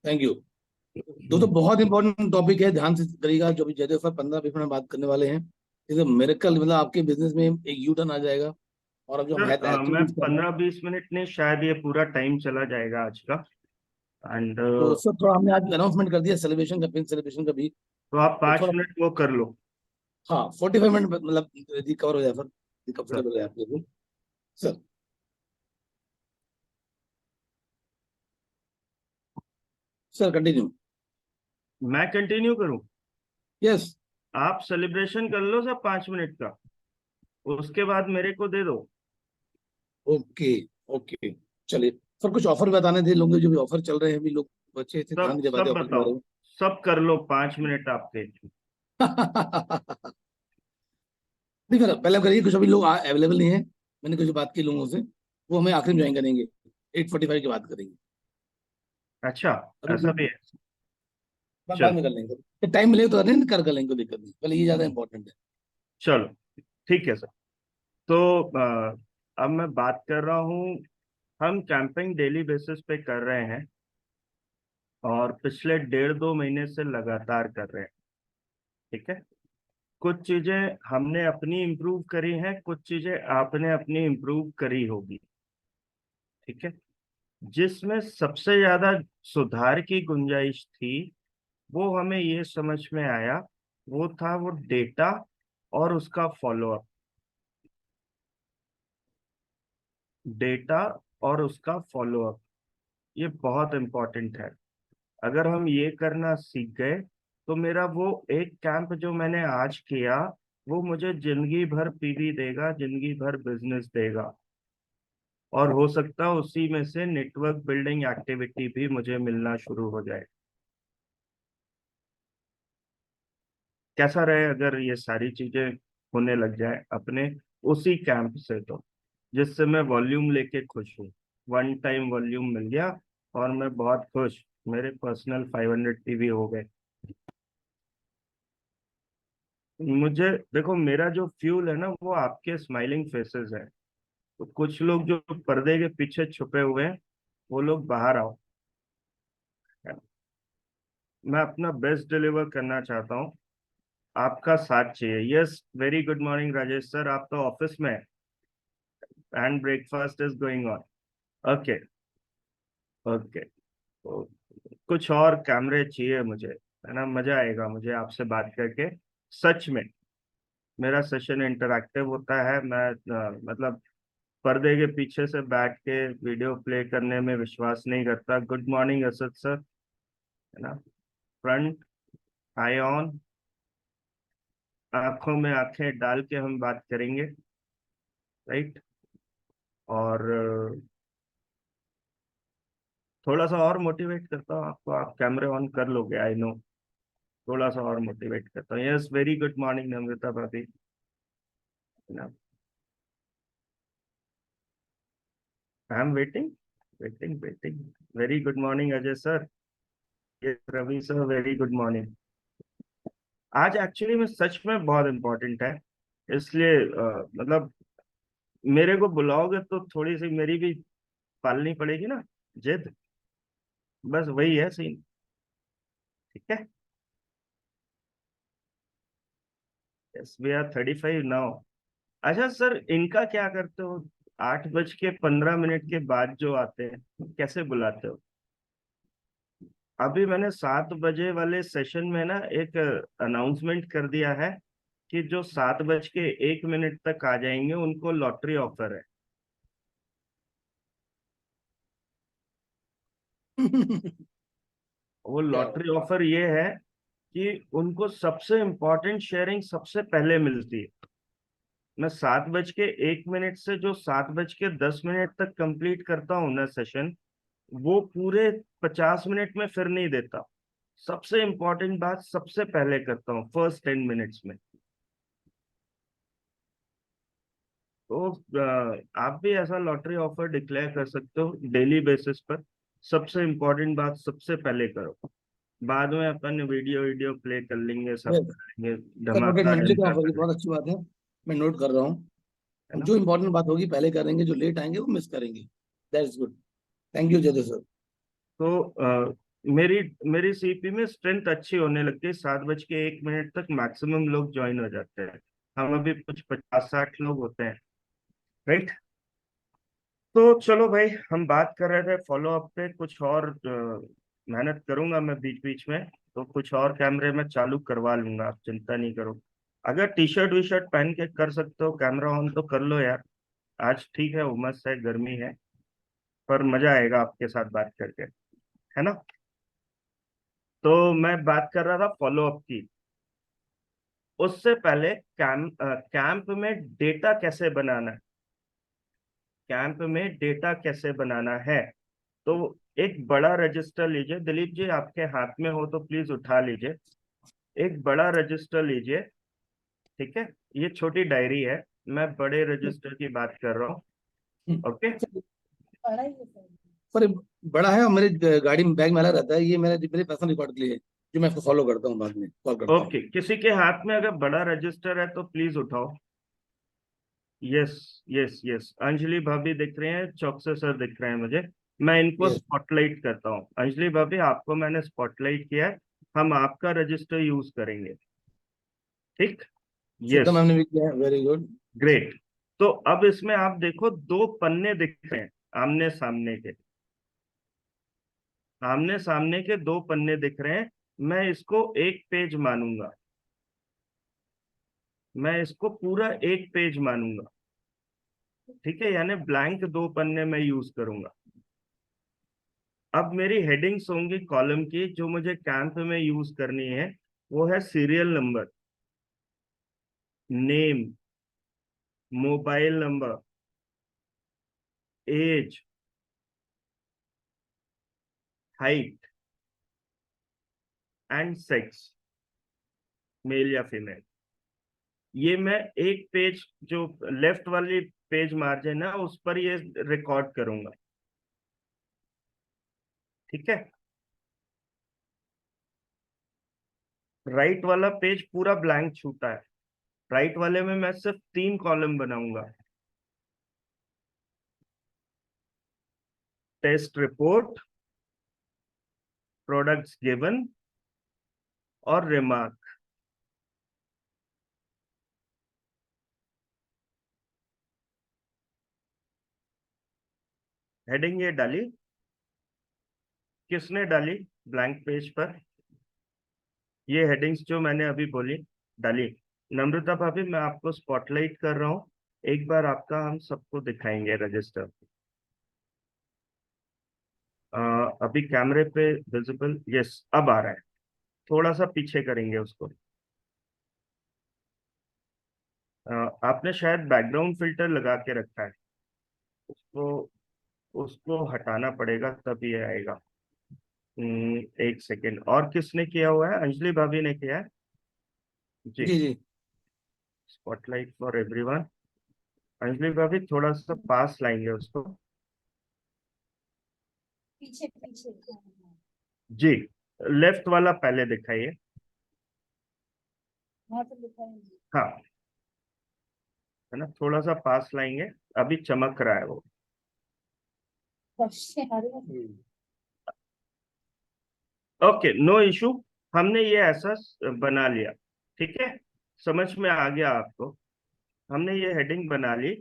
Thank you. दोस्तों बहुत important topic है, ध्यान से करिएगा। जो भी जजेस पर 15-20 मिनट बात करने वाले हैं, इसे मेरेकल मतलब आपके बिजनेस में एक यू टर्न आ जाएगा। और अब जो हम हेल्थ सर मैं एक्टिविटीज कर रहे हैं, 15-20 मिनट नहीं, शायद ये पूरा टाइम चला जाएगा आज का। एंड तो सर थोड़ा हमने आज अनाउंसमेंट कर दिया सेलिब्रेशन का, पिन सेलिब्रेशन का भी। तो आप तो पाँच थोड़ा, मिनट वो कर लो। हाँ 45 मिनट मतलब रिकवर हो जाए सर, सर कंफर्टेबल है आपके लिए सर। Sir continue. मैं कंटिन्यू करूं? यस। आप सेलिब्रेशन कर लो सर 5 मिनट का, उसके बाद मेरे को दे दो। ओके। ओके चलिए सर, कुछ ऑफर बताने थे लोगों के, जो भी ऑफर चल रहे हैं अभी, लोग बच्चे से ध्यान सब नहीं दे पाते सब ऑफर के बारे बताओ, सब कर लो 5 मिनट आपके। में। नहीं सर, पहले आप करिए, कुछ अभी लोग अवेलेबल नहीं है। मैंने कुछ बात की लोगों से, वो हमें आखिर में ज्वाइन करेंगे। 8:45 की बात करेंगे अच्छा, अभी। ऐसा भी है? बाद चलो। में कर लेंगे, टाइम मिलेगा तो करेंगे, कर लेंगे, कोई दिक्कत नहीं, पहले ये ज्यादा इंपॉर्टेंट है। चलो ठीक है सर। तो अब मैं बात कर रहा हूँ। हम कैंपिंग डेली बेसिस पे कर रहे हैं और पिछले 1.5-2 महीने से लगातार कर रहे हैं। ठीक है। कुछ चीजें हमने अपनी इम्प्रूव करी हैं, कुछ चीजें आपने अपनी इम्प्रूव करी होगी। ठीक है। जिसमें सबसे ज्यादा सुधार की गुंजाइश थी, वो हमें ये समझ में आया, वो था वो डेटा और उसका फॉलोअप। डेटा और उसका फॉलोअप, ये बहुत इंपॉर्टेंट है। अगर हम ये करना सीख गए तो मेरा वो एक कैंप जो मैंने आज किया, वो मुझे जिंदगी भर पीवी देगा, जिंदगी भर बिजनेस देगा। और हो सकता है उसी में से नेटवर्क बिल्डिंग एक्टिविटी भी मुझे मिलना शुरू हो जाए। कैसा रहे अगर ये सारी चीजें होने लग जाए अपने उसी कैंप से, तो जिससे मैं वॉल्यूम लेके खुश हूँ। वन टाइम वॉल्यूम मिल गया और मैं बहुत खुश। मेरे पर्सनल 500 टीवी हो गए। मुझे देखो, मेरा जो फ्यूल है ना, वो आपके स्माइलिंग फेसेस है। तो कुछ लोग जो पर्दे के पीछे छुपे हुए हैं, वो लोग बाहर आओ। मैं अपना बेस्ट डिलीवर करना चाहता हूँ, आपका साथ चाहिए। Yes, very good morning Rajesh sir, आप तो ऑफिस में and breakfast is going on. Okay. Okay. तो कुछ और कैमरे चाहिए मुझे, है ना? मजा आएगा मुझे आपसे बात करके, सच में। मेरा सेशन इंटरैक्टिव होता है। मैं मतलब पर्दे के पीछे से बैठ के वीडियो प्ले करने में विश्वास नहीं करता। गुड मॉर्निंग असद सर, है ना? फ्रंट, आई ऑन, आंखों में आंखें डाल के हम बात करेंगे, राइट? और थोड़ा सा और मोटिवेट करता हूँ आपको, आप कैमरे ऑन कर लोगे, आई नो। थोड़ा सा और मोटिवेट करता हूँ। Yes, very good morning Namrata भाभी, है ना? I am waiting, waiting, waiting. Very good morning Ajay sir. ये Ravi sir, very good morning. आज एक्चुअली में सच में बहुत इंपॉर्टेंट है, इसलिए मतलब मेरे को बुलाओगे तो थोड़ी सी मेरी भी पालनी पड़ेगी ना, जिद। बस वही है सीन। ठीक है। Yes, we are 35 now. अच्छा सर, इनका क्या करते हो? 8:15 के बाद जो आते हैं, कैसे बुलाते हो? अभी मैंने 7 बजे वाले सेशन में ना एक अनाउंसमेंट कर दिया है कि जो 7:01 तक आ जाएंगे उनको लॉटरी ऑफर है। वो क्या लॉटरी ऑफर ये है कि उनको सबसे इम्पोर्टेंट शेयरिंग सबसे पहले मिलती है। मैं 7:01 से जो 7:10 तक कंप्लीट करता हूँ ना सेशन, वो पूरे 50 मिनट में फिर नहीं देता। सबसे इम्पोर्टेंट बात सबसे पहले करता हूँ, फर्स्ट 10 मिनट्स में। तो आप भी ऐसा लॉटरी ऑफर डिक्लेयर कर सकते हो डेली बेसिस पर। सबसे इम्पोर्टेंट बात सबसे पहले करो, बाद में अपन वीडियो वीडियो प्ले कर लेंगे, सब yes, करेंगे, सर नोटेड, धमाका मेंटली डंका ऑफर की कर बहुत अच्छी बात है, मैं नोट कर रहा लेंगे, है हूँ। ना? जो इंपॉर्टेंट बात होगी पहले करेंगे, जो लेट आएंगे वो मिस करेंगे। That's good, thank you Jaidev sir. तो मेरी मेरी सीपी में स्ट्रेंथ अच्छी होने लगती है, 7:01 तक मैक्सिमम लोग ज्वाइन हो जाते हैं। हम अभी कुछ 50-60 लोग होते हैं, राइट। तो चलो भाई, हम बात कर रहे थे फॉलो अप पे, कुछ और मेहनत करूंगा मैं बीच बीच में, तो कुछ और कैमरे में चालू करवा लूंगा, आप चिंता नहीं करो। अगर टी शर्ट वी शर्ट पहन के कर सकते हो कैमरा ऑन तो कर लो यार। आज ठीक है, उमस है, गर्मी है, पर मजा आएगा आपके साथ बात करके, है ना। तो मैं बात कर रहा था फॉलो अप की। उससे पहले कैंप में डेटा कैसे बनाना है, कैंप में डेटा कैसे बनाना है। तो एक बड़ा रजिस्टर लीजिए, दिलीप जी आपके हाथ में हो तो प्लीज उठा लीजिए। एक बड़ा रजिस्टर लीजिए, ठीक है। ये छोटी डायरी है, मैं बड़े रजिस्टर की बात कर रहा हूँ। ओके। पर बड़ा है और मेरे गाड़ी में बैग में अलग रहता है, ये मेरे पर्सनल रिकॉर्ड के लिए है, जो मैं इसको फॉलो करता हूँ, बाद में कॉल करता हूँ। ओके, किसी के हाथ में अगर बड़ा रजिस्टर है तो प्लीज उठाओ। यस, यस, यस, अंजलि भाभी दिख रहे हैं, चौकसे सर दिख रहे हैं मुझे। मैं इनको यस, स्पॉटलाइट करता हूँ। अंजलि भाभी आपको मैंने स्पॉटलाइट किया है, हम आपका रजिस्टर यूज करेंगे, ठीक। श्वेता यस, मैम ने भी किया है, वेरी गुड। ग्रेट। तो अब इसमें आप देखो, दो पन्ने दिख रहे हैं, आमने सामने के, आमने सामने के दो पन्ने दिख रहे हैं। मैं इसको एक पेज मानूंगा, मैं इसको पूरा एक पेज मानूंगा, ठीक है, यानी ब्लैंक दो पन्ने में यूज करूंगा। अब मेरी हेडिंग्स होंगी कॉलम की, जो मुझे कैंप में यूज करनी है, वो है serial number, name, mobile number, age, height and sex, male या फीमेल। ये मैं एक पेज, जो लेफ्ट वाली पेज मार्जिन है उस पर ये रिकॉर्ड करूंगा, ठीक है। राइट वाला पेज पूरा ब्लैंक छूटा है, राइट वाले में मैं सिर्फ 3 कॉलम बनाऊंगा, टेस्ट रिपोर्ट, प्रोडक्ट्स गिवन और रिमार्क। हेडिंग ये डाली, किसने डाली ब्लैंक पेज पर, ये हेडिंग्स जो मैंने अभी बोली डाली। नम्रता भाभी मैं आपको स्पॉटलाइट कर रहा हूँ, एक बार आपका हम सबको दिखाएंगे रजिस्टर। अभी कैमरे पे विजिबल, यस अब आ रहा है, थोड़ा सा पीछे करेंगे उसको। आपने शायद बैकग्राउंड फिल्टर लगा के रखा है, उसको उसको हटाना पड़ेगा तब ये आएगा। एक सेकेंड, और किसने किया हुआ है, अंजलि भाभी ने किया है जी। जी जी। Spotlight for everyone. अंजलि भाभी थोड़ा सा पास लाएंगे उसको, पीछे पीछे। जी। लेफ्ट वाला पहले दिखाइए, वहां पे लिखा है हाँ, है ना, थोड़ा सा पास लाएंगे, अभी चमक रहा है वो। ओके, नो इशू, हमने ये ऐसा बना लिया, ठीक है, समझ में आ गया आपको, हमने ये हेडिंग बना ली।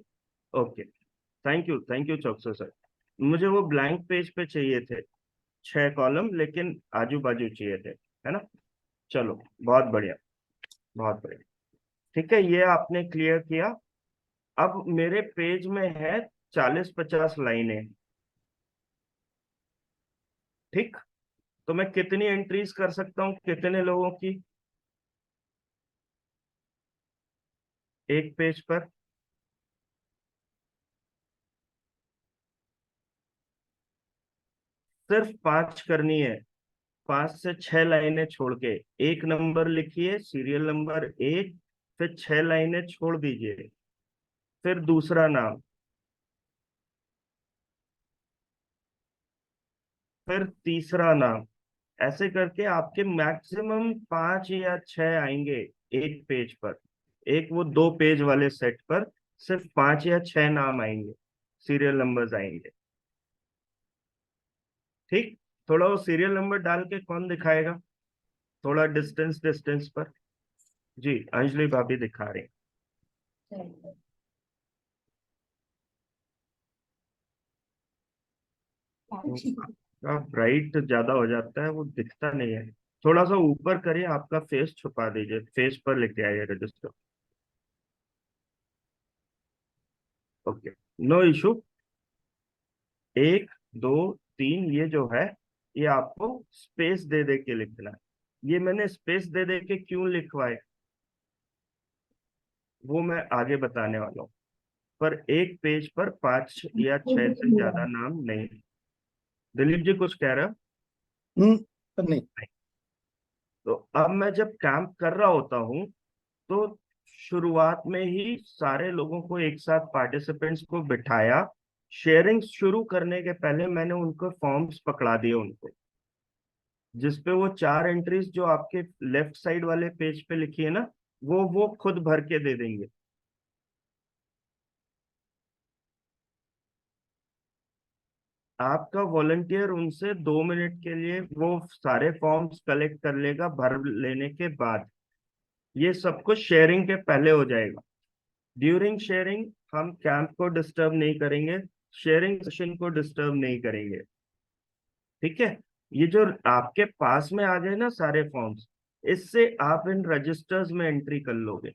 Okay, thank you Chouksey sir. मुझे वो ब्लैंक पेज पे चाहिए थे 6 कॉलम, लेकिन आजू बाजू चाहिए थे, है ना। चलो, बहुत बढ़िया, बहुत बढ़िया, ठीक है, ये आपने क्लियर किया। अब मेरे पेज में है 40-50 लाइनें, ठीक। तो मैं कितनी एंट्रीज कर सकता हूँ, कितने लोगों की एक पेज पर। सिर्फ 5 करनी है, 5 से 6 लाइनें छोड़ के। एक नंबर लिखिए, सीरियल नंबर 1, फिर 6 लाइनें छोड़ दीजिए, फिर दूसरा नाम, फिर तीसरा नाम, ऐसे करके आपके मैक्सिमम 5 या 6 आएंगे एक पेज पर। एक वो 2 पेज वाले सेट पर सिर्फ 5 या 6 नाम आएंगे, सीरियल नंबर्स आएंगे, ठीक, थोड़ा वो सीरियल नंबर डाल के कौन दिखाएगा, थोड़ा डिस्टेंस डिस्टेंस पर। जी अंजलि भाभी दिखा रही। चलिए। हाँ, ठीक है। आपका ब्राइट ज्यादा हो जाता है, वो दिखता नहीं है। थोड़ा सा ऊपर करिए, आपका फेस छुपा दीजिए, फेस पर लेके आइए रजिस्टर। Okay, no issue. एक, दो, तीन, ये जो है ये आपको स्पेस दे दे के लिखना है। ये मैंने स्पेस दे दे के क्यों लिखवाए वो मैं आगे बताने वाला हूँ। पर एक पेज पर 5 या 6 से ज्यादा नाम नहीं। दिलीप जी कुछ कह रहे हो? पर नहीं। तो अब मैं जब कैंप कर रहा होता हूँ तो शुरुआत में ही सारे लोगों को एक साथ, पार्टिसिपेंट्स को बिठाया। शेयरिंग शुरू करने के पहले मैंने उनको फॉर्म्स पकड़ा दिए उनको, जिसपे वो 4 एंट्रीज जो आपके लेफ्ट साइड वाले पेज पे लिखी है ना, वो खुद भर के दे देंगे। आपका वॉलंटियर उनसे 2 मिनट के लिए वो सारे फॉर्म्स कलेक्ट कर लेगा भर लेने के बाद। ये सब कुछ शेयरिंग के पहले हो जाएगा। ड्यूरिंग शेयरिंग हम कैंप को डिस्टर्ब नहीं करेंगे, शेयरिंग सेशन को डिस्टर्ब नहीं करेंगे। ठीक है, ये जो आपके पास में आ गए ना सारे फॉर्म्स, इससे आप इन रजिस्टर्स में एंट्री कर लोगे।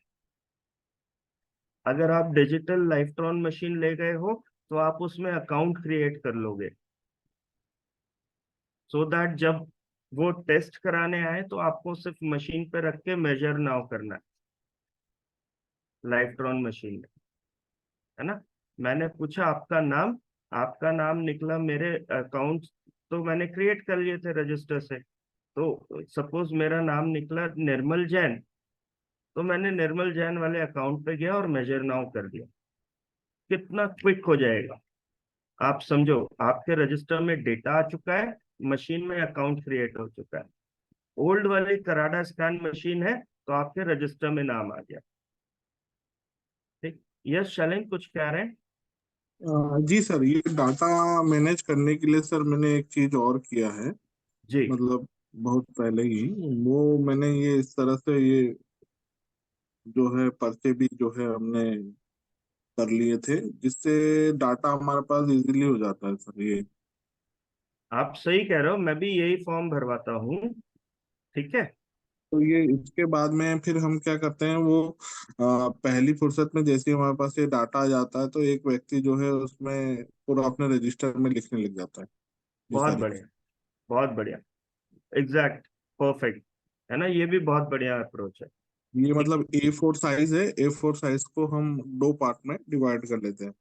अगर आप डिजिटल लाइफ्ट्रॉन मशीन ले गए हो तो आप उसमें अकाउंट क्रिएट कर लोगे, सो दैट जब वो टेस्ट कराने आए तो आपको सिर्फ मशीन पे रख के मेजर नाउ करना है लाइफ्ट्रॉन मशीन में, है ना। मैंने पूछा आपका नाम, आपका नाम निकला मेरे अकाउंट, तो मैंने क्रिएट कर लिए थे रजिस्टर से। तो सपोज मेरा नाम निकला निर्मल जैन, तो मैंने निर्मल जैन वाले अकाउंट पे गया और मेजर नाउ कर दिया। कितना क्विक हो जाएगा, आप समझो। आपके रजिस्टर में डेटा आ चुका है, मशीन में अकाउंट क्रिएट हो चुका है। ओल्ड वाली कराडा स्कैन मशीन है तो आपके रजिस्टर में नाम आ गया। ठीक, यस शैलेंद्र कुछ कह रहे हैं? जी सर, ये डाटा मैनेज करने के लिए सर मैंने एक चीज और किया है। जी मतलब बहुत पहले ही वो मैंने ये इस तरह से ये जो है पर्चे भी जो है हमने कर लिए थे, जिससे डाटा हमारे पास इजीली हो जाता है सर ये। आप सही कह रहे हो, मैं भी यही फॉर्म भरवाता हूँ। ठीक है। तो ये इसके बाद में फिर हम क्या करते हैं वो पहली फुर्सत में जैसे ही हमारे पास ये डाटा आ जाता है तो एक व्यक्ति जो है उसमें पूरा अपने रजिस्टर में लिखने लग जाता है ये बहुत सारी चीज़। बढ़िया, बहुत बढ़िया, एग्जैक्ट, परफेक्ट, है ना। ये भी बहुत बढ़िया अप्रोच है। ये ठीक, मतलब A4 साइज है, A4 साइज को हम 2 पार्ट में डिवाइड कर लेते हैं।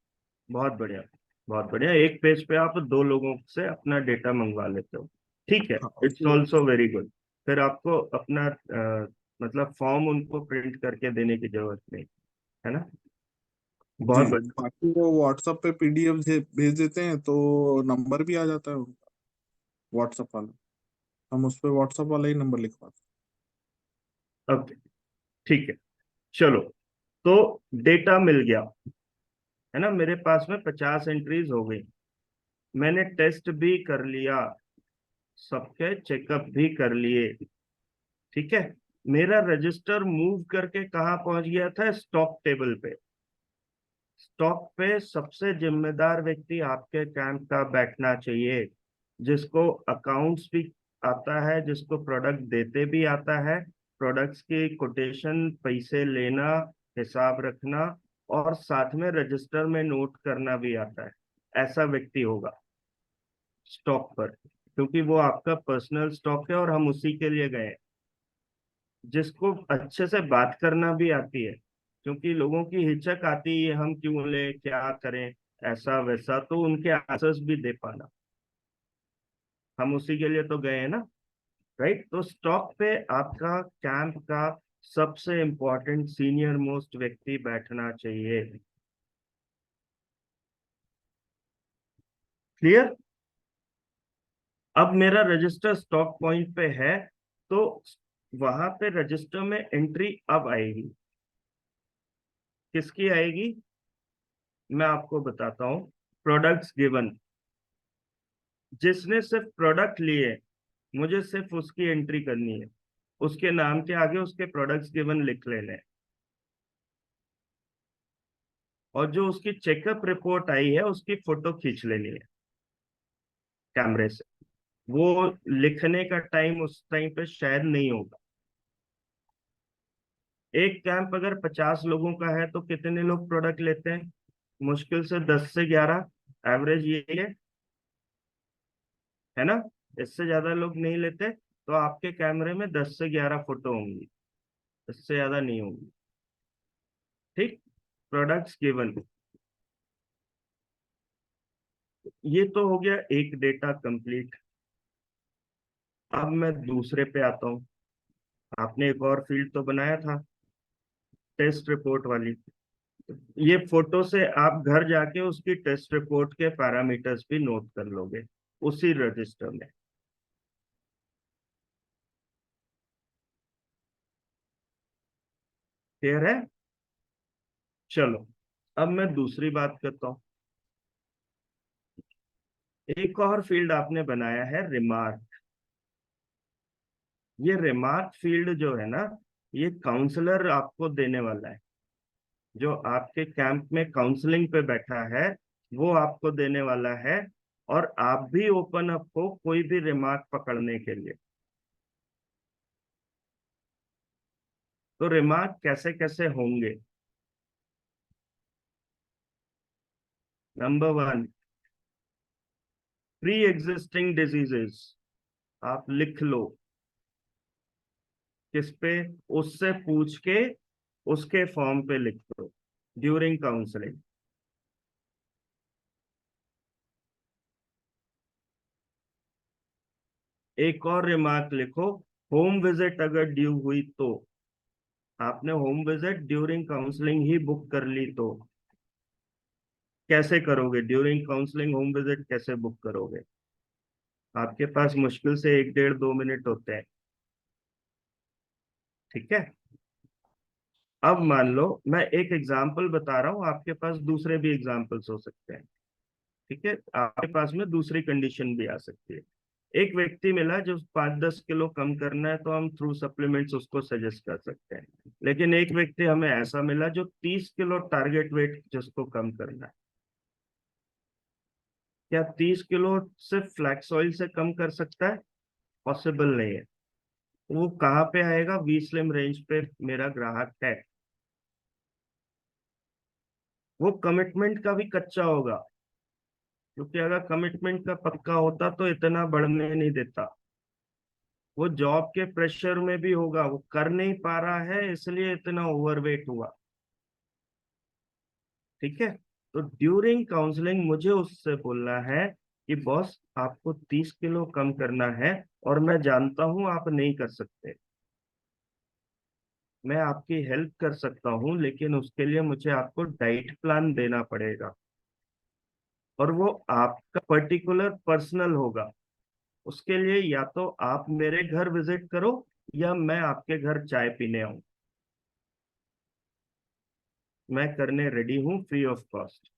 बहुत बढ़िया, बहुत बढ़िया। एक पेज पे आप 2 लोगों से अपना डेटा मंगवा लेते हो। ठीक है, हाँ इट्स ऑल्सो वेरी गुड। फिर आपको अपना मतलब फॉर्म उनको प्रिंट करके देने की जरूरत नहीं, है ना। जी, बहुत बढ़िया। बाकी वो व्हाट्सएप पे PDF भेज देते हैं तो नंबर भी आ जाता है उनका, व्हाट्सएप वाला। हम उस पे व्हाट्सएप वाला ही नंबर लिखवाते ओके, ठीक है, चलो। तो डेटा मिल गया, है ना। मेरे पास में 50 एंट्रीज हो गई। मैंने टेस्ट भी कर लिया, सबके चेकअप भी कर लिए। ठीक है, मेरा रजिस्टर मूव करके कहाँ पहुंच गया था, स्टॉक टेबल पे। स्टॉक पे सबसे जिम्मेदार व्यक्ति आपके कैंप का बैठना चाहिए, जिसको अकाउंट्स भी आता है, जिसको प्रोडक्ट देते भी आता है, प्रोडक्ट्स की कोटेशन, पैसे लेना, हिसाब रखना, और साथ में रजिस्टर में नोट करना भी आता है। ऐसा व्यक्ति होगा स्टॉक पर, क्योंकि वो आपका पर्सनल स्टॉक है और हम उसी के लिए गए हैं। जिसको अच्छे से बात करना भी आती है, क्योंकि लोगों की हिचक आती है, हम क्यों ले, क्या करें, ऐसा वैसा, तो उनके आंसर्स भी दे पाना, हम उसी के लिए तो गए हैं ना। राइट, तो स्टॉक पे आपका कैंप का सबसे इंपॉर्टेंट सीनियर मोस्ट व्यक्ति बैठना चाहिए। क्लियर? अब मेरा रजिस्टर स्टॉक पॉइंट पे है, तो वहां पे रजिस्टर में एंट्री अब आएगी। किसकी आएगी मैं आपको बताता हूं। प्रोडक्ट्स गिवन, जिसने सिर्फ प्रोडक्ट लिए, मुझे सिर्फ उसकी एंट्री करनी है, उसके नाम के आगे उसके प्रोडक्ट्स गिवन लिख लेने हैं। और जो उसकी चेकअप रिपोर्ट आई है उसकी फोटो खींच लेनी है कैमरे से। वो लिखने का टाइम उस टाइम पे शायद नहीं होगा। एक कैंप अगर 50 लोगों का है तो कितने लोग प्रोडक्ट लेते हैं? मुश्किल से 10 से 11, एवरेज ये है ना। इससे ज्यादा लोग नहीं लेते, तो आपके कैमरे में 10 से 11 फोटो होंगी, इससे ज्यादा नहीं होंगी। ठीक, प्रोडक्ट्स गिवन। ये तो हो गया एक डेटा कंप्लीट। अब मैं दूसरे पे आता हूँ। आपने एक और फील्ड तो बनाया था, टेस्ट रिपोर्ट वाली। ये फोटो से आप घर जाके उसकी टेस्ट रिपोर्ट के पैरामीटर्स भी नोट कर लोगे उसी रजिस्टर में। क्लियर है? चलो, अब मैं दूसरी बात करता हूँ। एक और फील्ड आपने बनाया है, रिमार्क। ये रिमार्क फील्ड जो है ना, ये काउंसलर आपको देने वाला है। जो आपके कैंप में काउंसलिंग पे बैठा है वो आपको देने वाला है। और आप भी ओपन अप हो कोई भी रिमार्क पकड़ने के लिए। तो रिमार्क कैसे कैसे होंगे? Number 1, pre existing diseases. आप लिख लो किस पे, उससे पूछ के उसके फॉर्म पे लिख दो ड्यूरिंग काउंसलिंग। एक और रिमार्क लिखो, होम विजिट अगर ड्यू हुई तो। आपने होम विजिट ड्यूरिंग काउंसलिंग ही बुक कर ली तो कैसे करोगे? ड्यूरिंग काउंसलिंग होम विजिट कैसे बुक करोगे? आपके पास मुश्किल से 1 डेढ़ 2 मिनट होते हैं। ठीक है। अब मान लो मैं एक एग्जाम्पल बता रहा हूं, आपके पास दूसरे भी एग्जाम्पल्स हो सकते हैं। ठीक है, आपके पास में दूसरी कंडीशन भी आ सकती है। एक व्यक्ति मिला जो 5-10 किलो कम करना है, तो हम थ्रू सप्लीमेंट्स उसको सजेस्ट कर सकते हैं। लेकिन एक व्यक्ति हमें ऐसा मिला जो 30 किलो टारगेट वेट जिसको कम करना है। क्या 30 किलो सिर्फ फ्लैक्स ऑयल से कम कर सकता है? पॉसिबल नहीं है। वो कहाँ पे आएगा? वी स्लिम रेंज पे मेरा ग्राहक है। वो कमिटमेंट का भी कच्चा होगा, क्योंकि अगर कमिटमेंट का पक्का होता तो इतना बढ़ने नहीं देता। वो जॉब के प्रेशर में भी होगा, वो कर नहीं पा रहा है इसलिए इतना ओवरवेट हुआ। ठीक है। तो ड्यूरिंग काउंसलिंग मुझे उससे बोलना है कि बॉस आपको 30 किलो कम करना है, और मैं जानता हूं आप नहीं कर सकते। मैं आपकी हेल्प कर सकता हूं, लेकिन उसके लिए मुझे आपको डाइट प्लान देना पड़ेगा। और वो आपका पर्टिकुलर पर्सनल होगा। उसके लिए या तो आप मेरे घर विजिट करो, या मैं आपके घर चाय पीने आऊं। मैं करने रेडी हूं फ्री ऑफ कॉस्ट।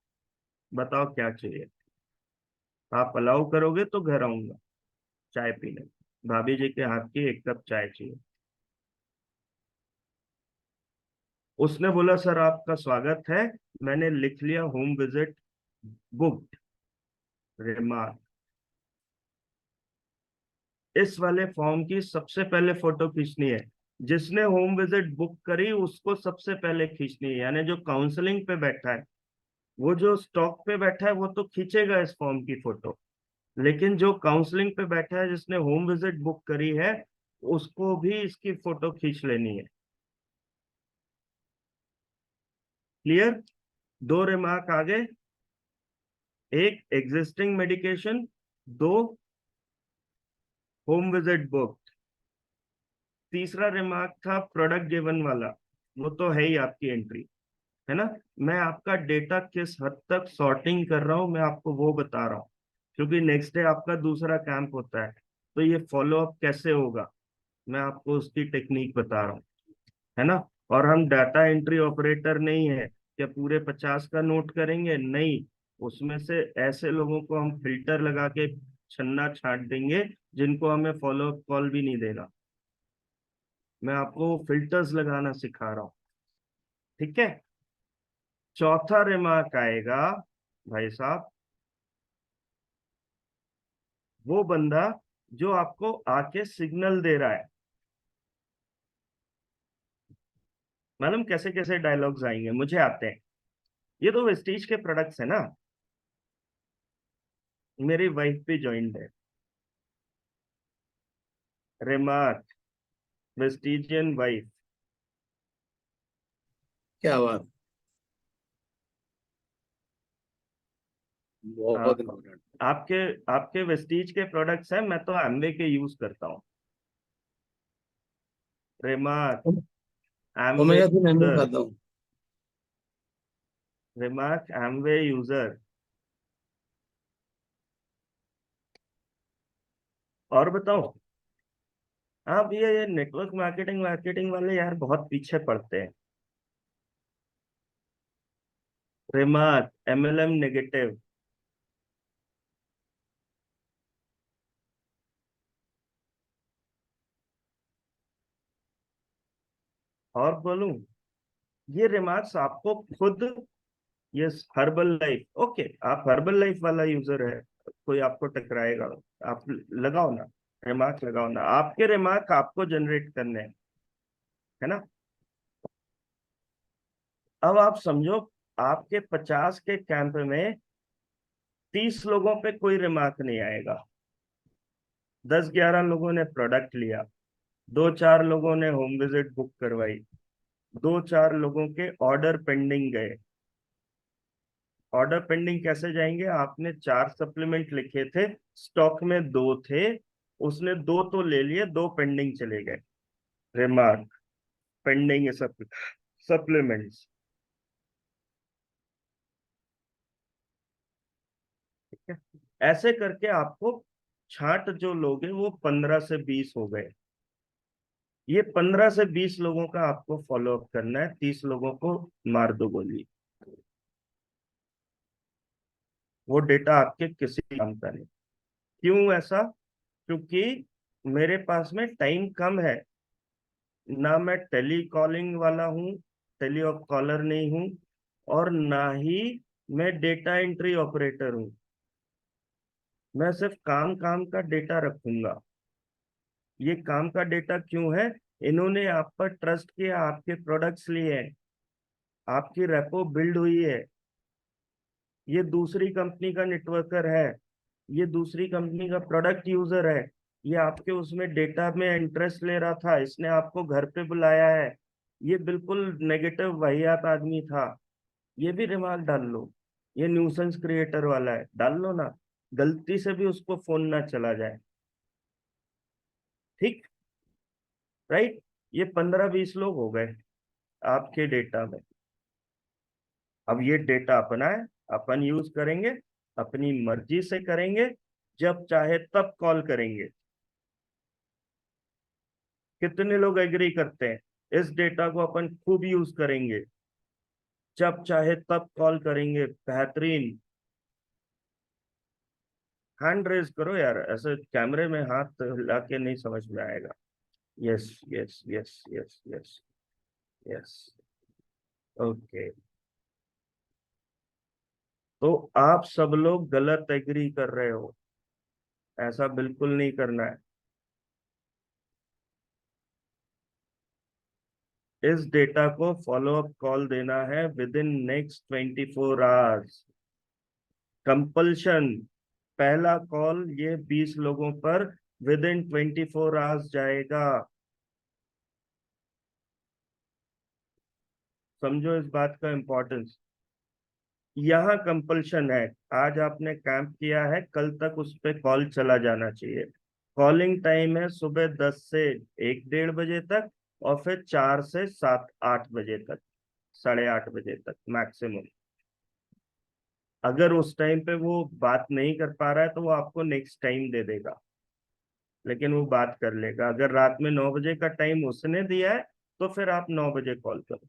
बताओ क्या चाहिए? आप अलाउ करोगे तो घर आऊंगा चाय पीने। भाभी जी के हाथ की 1 कप चाय चाहिए। उसने बोला सर आपका स्वागत है, मैंने लिख लिया होम विजिट बुक्ड। रिमार्क, इस वाले फॉर्म की सबसे पहले फोटो खींचनी है। जिसने होम विजिट बुक करी उसको सबसे पहले खींचनी है। यानी जो काउंसलिंग पे बैठा है, वो जो स्टॉक पे बैठा है वो तो खींचेगा इस फॉर्म की फोटो, लेकिन जो काउंसलिंग पे बैठा है जिसने होम विजिट बुक करी है, उसको भी इसकी फोटो खींच लेनी है। क्लियर? 2 रिमार्क आ गए। एक existing medication, 2 home visit book. तीसरा रिमार्क था प्रोडक्ट गिवन वाला, वो तो है ही आपकी एंट्री, है ना। मैं आपका डेटा किस हद तक सॉर्टिंग कर रहा हूँ मैं आपको वो बता रहा हूँ, क्योंकि नेक्स्ट डे आपका दूसरा कैंप होता है। तो ये फॉलो अप कैसे होगा मैं आपको उसकी टेक्निक बता रहा हूँ, है ना। और हम डाटा एंट्री ऑपरेटर नहीं है क्या पूरे 50 का नोट करेंगे? नहीं, उसमें से ऐसे लोगों को हम फिल्टर लगा के छन्ना छांट देंगे, जिनको हमें फॉलो अप कॉल भी नहीं देना। मैं आपको फिल्टर्स लगाना सिखा रहा हूँ, ठीक है। चौथा रिमार्क आएगा भाई साहब, वो बंदा जो आपको आके सिग्नल दे रहा है। मालूम कैसे कैसे डायलॉग्स आएंगे, मुझे आते हैं। ये तो वेस्टीज के प्रोडक्ट्स है ना, मेरी वाइफ भी ज्वाइंट है। Remark, Vestigian wife. क्या बात, बहुत इम्पोर्टेंट। आपके आपके वेस्टीज के प्रोडक्ट्स हैं, मैं तो एमवे के यूज करता हूँ। रिमार्क, एमवे ओमेगा 3 मैं भी यूजर। खाता हूँ। Remark, Amway user. और बताओ, आप ये नेटवर्क मार्केटिंग मार्केटिंग वाले यार बहुत पीछे पड़ते हैं। Remark, MLM negative. और बोलूं, ये रिमार्क्स आपको खुद, ये हर्बल लाइफ, ओके आप हर्बल लाइफ वाला यूजर है, कोई आपको टकराएगा, आप लगाओ ना, रिमार्क लगाओ ना, आपके रिमार्क आपको जनरेट करने हैं, है ना। अब आप समझो, आपके 50 के कैंप में 30 लोगों पे कोई रिमार्क नहीं आएगा। 10-11 लोगों ने प्रोडक्ट लिया, 2-4 लोगों ने होम विजिट बुक करवाई, 2-4 लोगों के ऑर्डर पेंडिंग गए। ऑर्डर पेंडिंग कैसे जाएंगे, आपने 4 सप्लीमेंट लिखे थे, स्टॉक में 2 थे, उसने 2 तो ले लिए, 2 पेंडिंग चले गए। रिमार्क, पेंडिंग सप्लीमेंट्स, ठीक है। ऐसे करके आपको छांट जो लोग हैं वो 15 से 20 हो गए। ये 15 से 20 लोगों का आपको फॉलो अप करना है, 30 लोगों को मार दो गोली, वो डेटा आपके किसी काम का नहीं। क्यों ऐसा? क्योंकि मेरे पास में टाइम कम है, ना मैं टेली कॉलिंग वाला हूँ, टेली कॉलर नहीं हूँ, और ना ही मैं डेटा एंट्री ऑपरेटर हूँ। मैं सिर्फ काम काम का डेटा रखूंगा। ये काम का डेटा क्यों है? इन्होंने आप पर ट्रस्ट किया, आपके प्रोडक्ट्स लिए हैं, आपकी रेपो बिल्ड हुई है। ये दूसरी कंपनी का नेटवर्कर है, ये दूसरी कंपनी का प्रोडक्ट यूजर है, ये आपके उसमें डेटा में इंटरेस्ट ले रहा था, इसने आपको घर पे बुलाया है, ये बिल्कुल नेगेटिव वाहियात आदमी था, ये भी रिमार्क डाल लो। ये न्यूसेंस क्रिएटर वाला है, डाल लो ना, गलती से भी उसको फोन ना चला जाए, ठीक, राइट। ये 15-20 लोग हो गए आपके डेटा में। अब ये डेटा अपना है, अपन यूज करेंगे, अपनी मर्जी से करेंगे, जब चाहे तब कॉल करेंगे। कितने लोग एग्री करते हैं? इस डेटा को अपन खूब यूज करेंगे, जब चाहे तब कॉल करेंगे, बेहतरीन। हैंड रेज करो यार, ऐसे कैमरे में हाथ हिला के नहीं समझ में आएगा। Yes yes yes yes yes yes, okay. तो आप सब लोग गलत एग्री कर रहे हो, ऐसा बिल्कुल नहीं करना है। इस डेटा को फॉलो अप कॉल देना है with in next 24 hours, compulsion. पहला कॉल ये 20 लोगों पर विद इन 24 आवर्स जाएगा। समझो इस बात का इंपॉर्टेंस, यहाँ कंपल्शन है। आज आपने कैंप किया है, कल तक उस पे कॉल चला जाना चाहिए। कॉलिंग टाइम है सुबह 10 से 1-1:30 बजे तक, और फिर 4 से 7-8 बजे तक, 8:30 बजे तक मैक्सिमम। अगर उस टाइम पे वो बात नहीं कर पा रहा है तो वो आपको नेक्स्ट टाइम दे देगा, लेकिन वो बात कर लेगा। अगर रात में 9 बजे का टाइम उसने दिया है तो फिर आप 9 बजे कॉल करो।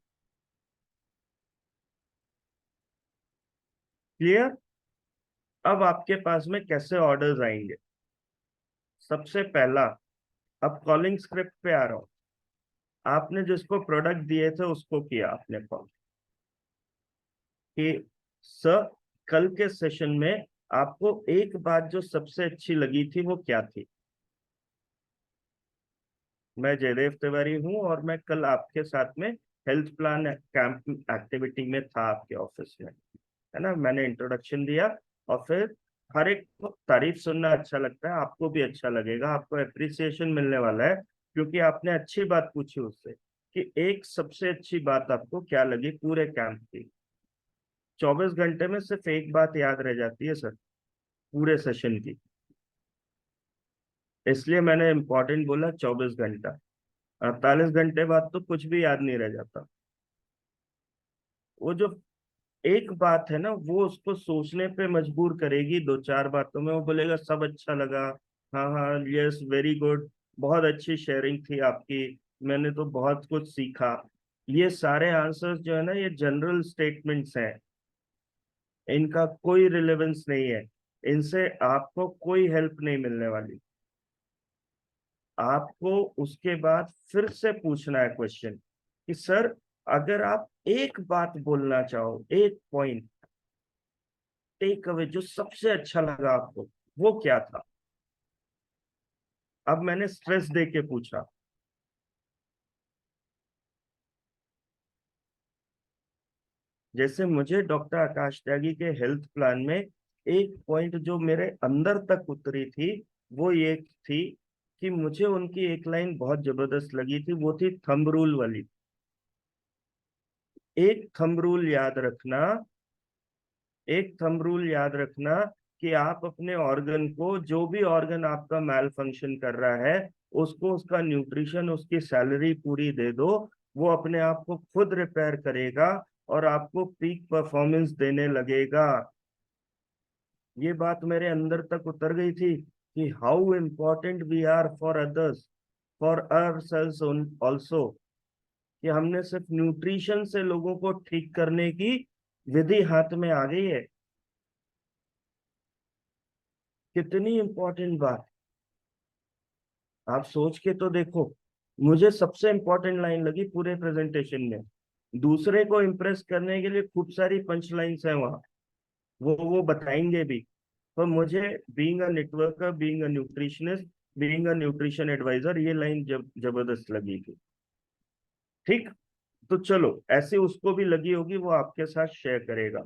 क्लियर? अब आपके पास में कैसे ऑर्डर्स आएंगे? सबसे पहला, अब कॉलिंग स्क्रिप्ट पे आ रहा हूं। आपने जिसको प्रोडक्ट दिए थे उसको किया आपने कॉल कि सर कल के सेशन में आपको एक बात जो सबसे अच्छी लगी थी वो क्या थी। मैं जयदेव तिवारी हूं और मैं कल आपके साथ में हेल्थ प्लान कैंप एक्टिविटी में था आपके ऑफिस में, है ना। मैंने इंट्रोडक्शन दिया और फिर हर एक को तारीफ सुनना अच्छा लगता है, आपको भी अच्छा लगेगा, आपको एप्रिसिएशन मिलने वाला है क्योंकि आपने अच्छी बात पूछी उससे कि एक सबसे अच्छी बात आपको क्या लगी पूरे कैंप की। 24 घंटे में सिर्फ एक बात याद रह जाती है सर पूरे सेशन की, इसलिए मैंने इम्पोर्टेंट बोला 24 घंटा। 48 घंटे बाद तो कुछ भी याद नहीं रह जाता। वो जो एक बात है ना वो उसको सोचने पे मजबूर करेगी, 2-4 बातों में वो बोलेगा सब अच्छा लगा, हाँ हाँ यस वेरी गुड, बहुत अच्छी शेयरिंग थी आपकी, मैंने तो बहुत कुछ सीखा। ये सारे आंसर्स जो है ना ये जनरल स्टेटमेंट्स हैं, इनका कोई रिलेवेंस नहीं है, इनसे आपको कोई हेल्प नहीं मिलने वाली। आपको उसके बाद फिर से पूछना है क्वेश्चन कि सर अगर आप एक बात बोलना चाहो, एक पॉइंट टेक अवे जो सबसे अच्छा लगा आपको, वो क्या था। अब मैंने स्ट्रेस दे के पूछा, जैसे मुझे डॉक्टर आकाश त्यागी के हेल्थ प्लान में एक पॉइंट जो मेरे अंदर तक उतरी थी वो ये थी कि मुझे उनकी एक लाइन बहुत जबरदस्त लगी थी, वो थी थंब रूल वाली। एक थंब रूल याद रखना, एक थंब रूल याद रखना कि आप अपने ऑर्गन को, जो भी ऑर्गन आपका मैल फंक्शन कर रहा है, उसको उसका न्यूट्रिशन, उसकी सैलरी पूरी दे दो, वो अपने आप को खुद रिपेयर करेगा और आपको पीक परफॉर्मेंस देने लगेगा। ये बात मेरे अंदर तक उतर गई थी कि how important we are for others, for ourselves also, कि हमने सिर्फ न्यूट्रिशन से लोगों को ठीक करने की विधि हाथ में आ गई है। कितनी इंपॉर्टेंट बात, आप सोच के तो देखो। मुझे सबसे इंपॉर्टेंट लाइन लगी पूरे प्रेजेंटेशन में। दूसरे को इम्प्रेस करने के लिए खूब सारी पंच लाइन्स हैं वहां, वो बताएंगे भी, पर मुझे being a networker, being a nutritionist, being a nutrition advisor, ये लाइन जबरदस्त लगी थी। ठीक, तो चलो ऐसे उसको भी लगी होगी, वो आपके साथ शेयर करेगा।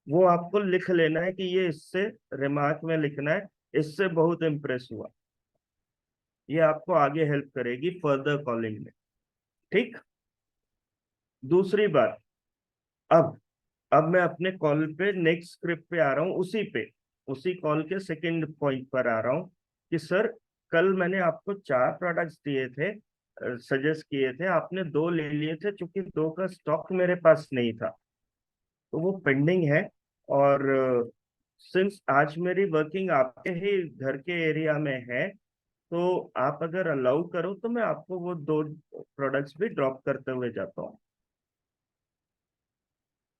वो आपको लिख लेना है कि ये इससे रिमार्क में लिखना है, इससे बहुत इंप्रेस हुआ। ये आपको आगे हेल्प करेगी फर्दर कॉलिंग में। ठीक, दूसरी बात, अब अब मैं अपने कॉल पे नेक्स्ट स्क्रिप्ट पे आ रहा हूँ, उसी पे, उसी कॉल के सेकंड पॉइंट पर आ रहा हूँ कि सर कल मैंने आपको 4 प्रोडक्ट्स दिए थे, सजेस्ट किए थे, आपने 2 ले लिए थे, क्योंकि 2 का स्टॉक मेरे पास नहीं था तो वो पेंडिंग है। और सिंस आज मेरी वर्किंग आपके ही घर के एरिया में है, तो आप अगर अलाउ करो तो मैं आपको वो 2 प्रोडक्ट्स भी ड्रॉप करते हुए जाता हूँ।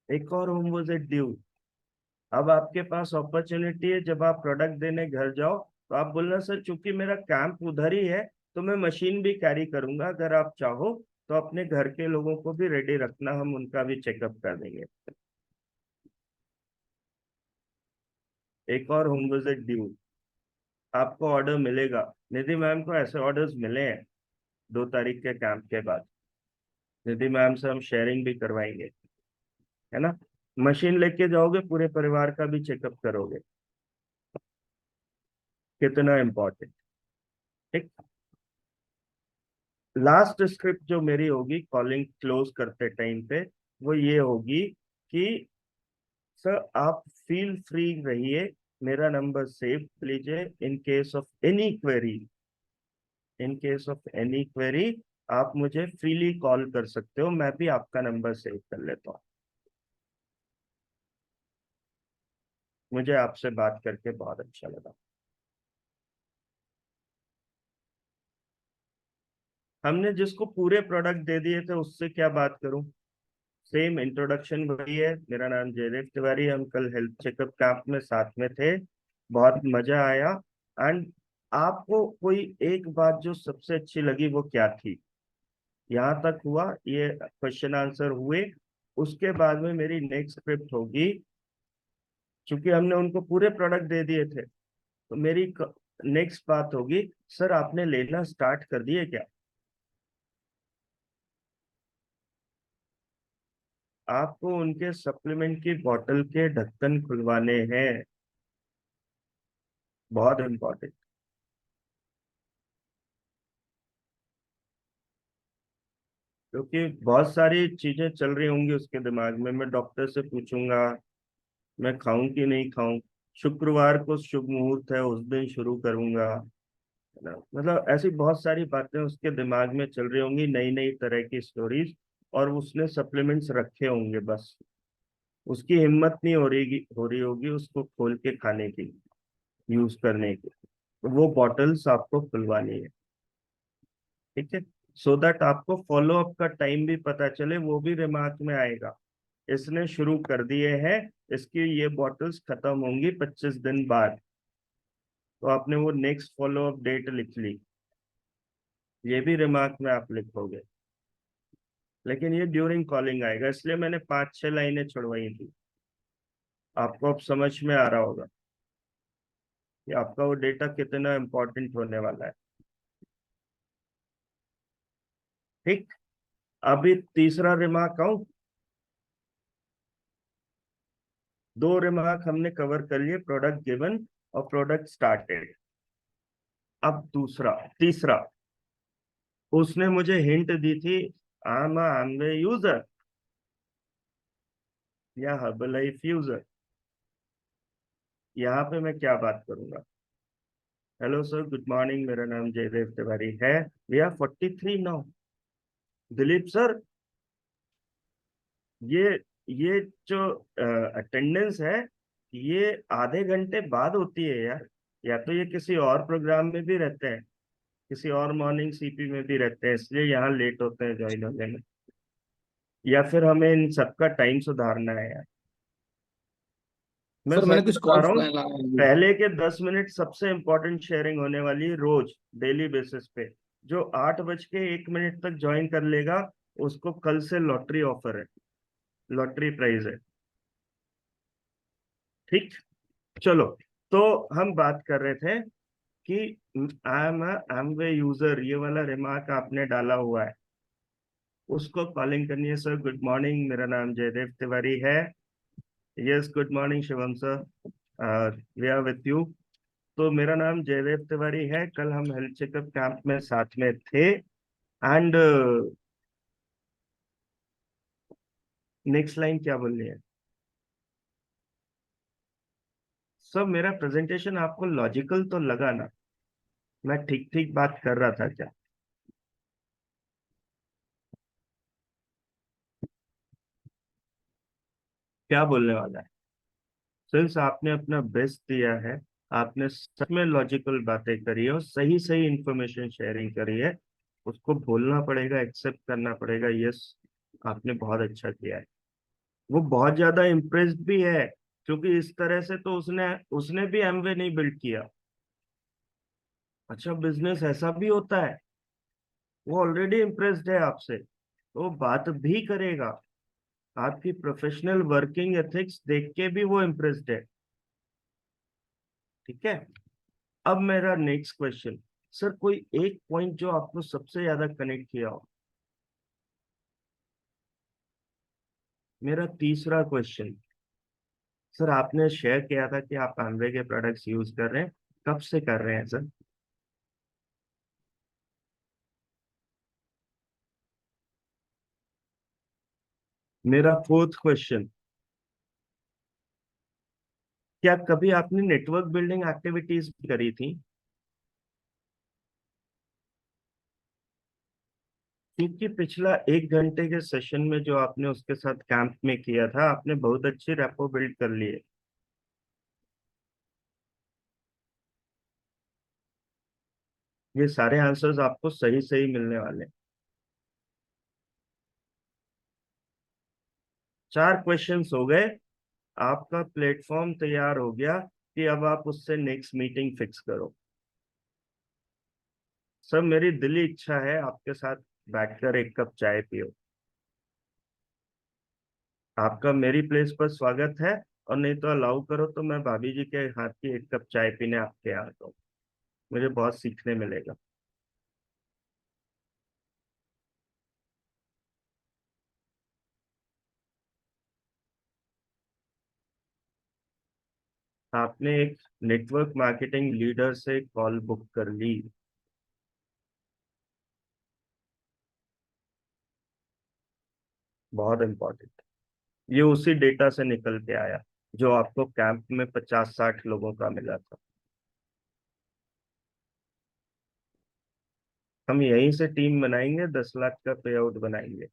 एक और होम विजिट ड्यू। अब आपके पास अपॉर्चुनिटी है, जब आप प्रोडक्ट देने घर जाओ तो आप बोलना सर चूंकि मेरा कैंप उधर ही है तो मैं मशीन भी कैरी करूंगा, अगर आप चाहो तो अपने घर के लोगों को भी रेडी रखना, हम उनका भी चेकअप कर देंगे। एक और होम विजिट ड्यू, आपको ऑर्डर मिलेगा। निधि मैम को ऐसे ऑर्डर्स मिले हैं 2 तारीख के कैंप के बाद, निधि मैम से हम शेयरिंग भी करवाएंगे, है ना। मशीन लेके जाओगे, पूरे परिवार का भी चेकअप करोगे, कितना इम्पोर्टेंट। ठीक, लास्ट स्क्रिप्ट जो मेरी होगी कॉलिंग क्लोज करते टाइम पे, वो ये होगी कि सर आप फील फ्री रहिए, मेरा नंबर सेव लीजिए, in case of any query, in case of any query आप मुझे फ्रीली कॉल कर सकते हो, मैं भी आपका नंबर सेव कर लेता हूँ। मुझे आपसे बात करके बहुत अच्छा लगा। हमने जिसको पूरे प्रोडक्ट दे दिए थे उससे क्या बात करूं, सेम इंट्रोडक्शन वही है, मेरा नाम जयदेव तिवारी, हम कल हेल्थ चेकअप कैंप में साथ में थे, बहुत मजा आया। एंड आपको कोई एक बात जो सबसे अच्छी लगी वो क्या थी? यहाँ तक हुआ, ये क्वेश्चन आंसर हुए, उसके बाद में मेरी नेक्स्ट स्क्रिप्ट होगी, क्योंकि हमने उनको पूरे प्रोडक्ट दे दिए थे, तो मेरी नेक्स्ट बात होगी, सर आपने लेना स्टार्ट कर दिए क्या? आपको उनके सप्लीमेंट की बोतल के ढक्कन खुलवाने हैं, बहुत इंपॉर्टेंट। क्योंकि बहुत सारी चीजें चल रही होंगी उसके दिमाग में, मैं डॉक्टर से पूछूंगा मैं खाऊं कि नहीं खाऊं, शुक्रवार को शुभ मुहूर्त है उस दिन शुरू करूंगा, है ना? मतलब ऐसी बहुत सारी बातें उसके दिमाग में चल रही होंगी, नई नई तरह की स्टोरीज, और उसने सप्लीमेंट्स रखे होंगे, बस उसकी हिम्मत नहीं हो रही होगी उसको खोल के खाने की, यूज करने की। तो वो बॉटल्स आपको खुलवानी है, ठीक है, सो दैट आपको फॉलो अप का टाइम भी पता चले, वो भी दिमाग में आएगा, इसने शुरू कर दिए हैं, इसकी ये बॉटल्स खत्म होंगी 25 दिन बाद, तो आपने वो नेक्स्ट फॉलो अप डेट लिख ली, ये भी दिमाग में आप लिखोगे। लेकिन ये ड्यूरिंग कॉलिंग आएगा, इसलिए मैंने 5-6 लाइनें छुड़वाई थी। आपको अब समझ में आ रहा होगा कि आपका वो डेटा कितना इंपॉर्टेंट होने वाला है। ठीक, अभी तीसरा रिमार्क आऊं। 2 रिमार्क हमने कवर कर लिए, प्रोडक्ट गिवन और प्रोडक्ट स्टार्टेड। अब दूसरा, तीसरा, उसने मुझे हिंट दी थी, आई एम ए यूजर या हर्बलाइफ यूजर। यहाँ पे मैं क्या बात करूंगा? हेलो सर, गुड मॉर्निंग, मेरा नाम जयदेव तिवारी है, we are 43 now. Dilip sir, ये ये जो अटेंडेंस है, ये आधे घंटे बाद होती है यार, या तो ये किसी और प्रोग्राम में भी रहते हैं, किसी और मॉर्निंग सीपी में भी रहते हैं, इसलिए यहाँ लेट होते हैं ज्वाइन होने में, या फिर हमें इन सबका टाइम सुधारना है यार। मैं सर मैंने सच कुछ बता कॉल्स रहा हूँ, लगाए हैं अभी। पहले के 10 मिनट सबसे इंपॉर्टेंट शेयरिंग होने वाली है रोज, डेली बेसिस पे। जो 8 बज के 1 मिनट तक ज्वाइन कर लेगा, उसको कल से लॉटरी ऑफर है, लॉटरी प्राइज है। ठीक, चलो, तो हम बात कर रहे थे कि आई एम वे यूजर, ये वाला रिमार्क आपने डाला हुआ है, उसको कॉलिंग करनी है। सर गुड मॉर्निंग, मेरा नाम जयदेव तिवारी है। Yes, good morning Shivam sir, we are with you. तो मेरा नाम जयदेव तिवारी है, कल हम हेल्थ चेकअप कैंप में साथ में थे, एंड नेक्स्ट लाइन क्या बोलनी है? सब मेरा प्रेजेंटेशन आपको लॉजिकल तो लगा ना? मैं ठीक ठीक बात कर रहा था क्या? क्या बोलने वाला है? सिंस आपने अपना बेस्ट दिया है, आपने सच में लॉजिकल बातें करी है और सही सही इंफॉर्मेशन शेयरिंग करी है, उसको बोलना पड़ेगा, एक्सेप्ट करना पड़ेगा, यस आपने बहुत अच्छा किया है। वो बहुत ज्यादा इम्प्रेस्ड भी है, क्योंकि इस तरह से तो उसने उसने भी एमवे नहीं बिल्ड किया। अच्छा, बिजनेस ऐसा भी होता है। वो ऑलरेडी इम्प्रेस्ड है आपसे, तो वो बात भी करेगा, आपकी प्रोफेशनल वर्किंग एथिक्स देख के भी वो इम्प्रेस्ड है। ठीक है, अब मेरा नेक्स्ट क्वेश्चन, सर कोई एक पॉइंट जो आपको सबसे ज्यादा कनेक्ट किया हो। मेरा तीसरा क्वेश्चन, सर आपने शेयर किया था कि आप एमवे के प्रोडक्ट्स यूज कर रहे हैं, कब से कर रहे हैं सर? मेरा फोर्थ क्वेश्चन, क्या कभी आपने नेटवर्क बिल्डिंग एक्टिविटीज करी थी? क्योंकि पिछला 1 घंटे के सेशन में जो आपने उसके साथ कैंप में किया था, आपने बहुत अच्छी रेपो बिल्ड कर ली है। ये सारे आंसर्स आपको सही सही मिलने वाले हैं। 4 क्वेश्चंस हो गए, आपका प्लेटफॉर्म तैयार हो गया कि अब आप उससे नेक्स्ट मीटिंग फिक्स करो। सर मेरी दिली इच्छा है आपके साथ बैठकर एक कप चाय पियो। आपका मेरी प्लेस पर स्वागत है, और नहीं तो अलाउ करो तो मैं भाभी जी के हाथ की एक कप चाय पीने आपके यहाँ आता हूँ। मुझे बहुत सीखने मिलेगा। आपने एक नेटवर्क मार्केटिंग लीडर से कॉल बुक कर ली। बहुत इंपॉर्टेंट। ये उसी डेटा से निकल के आया जो आपको कैंप में 50-60 लोगों का मिला था। हम यहीं से टीम बनाएंगे, 10 लाख का पे आउट बनाएंगे।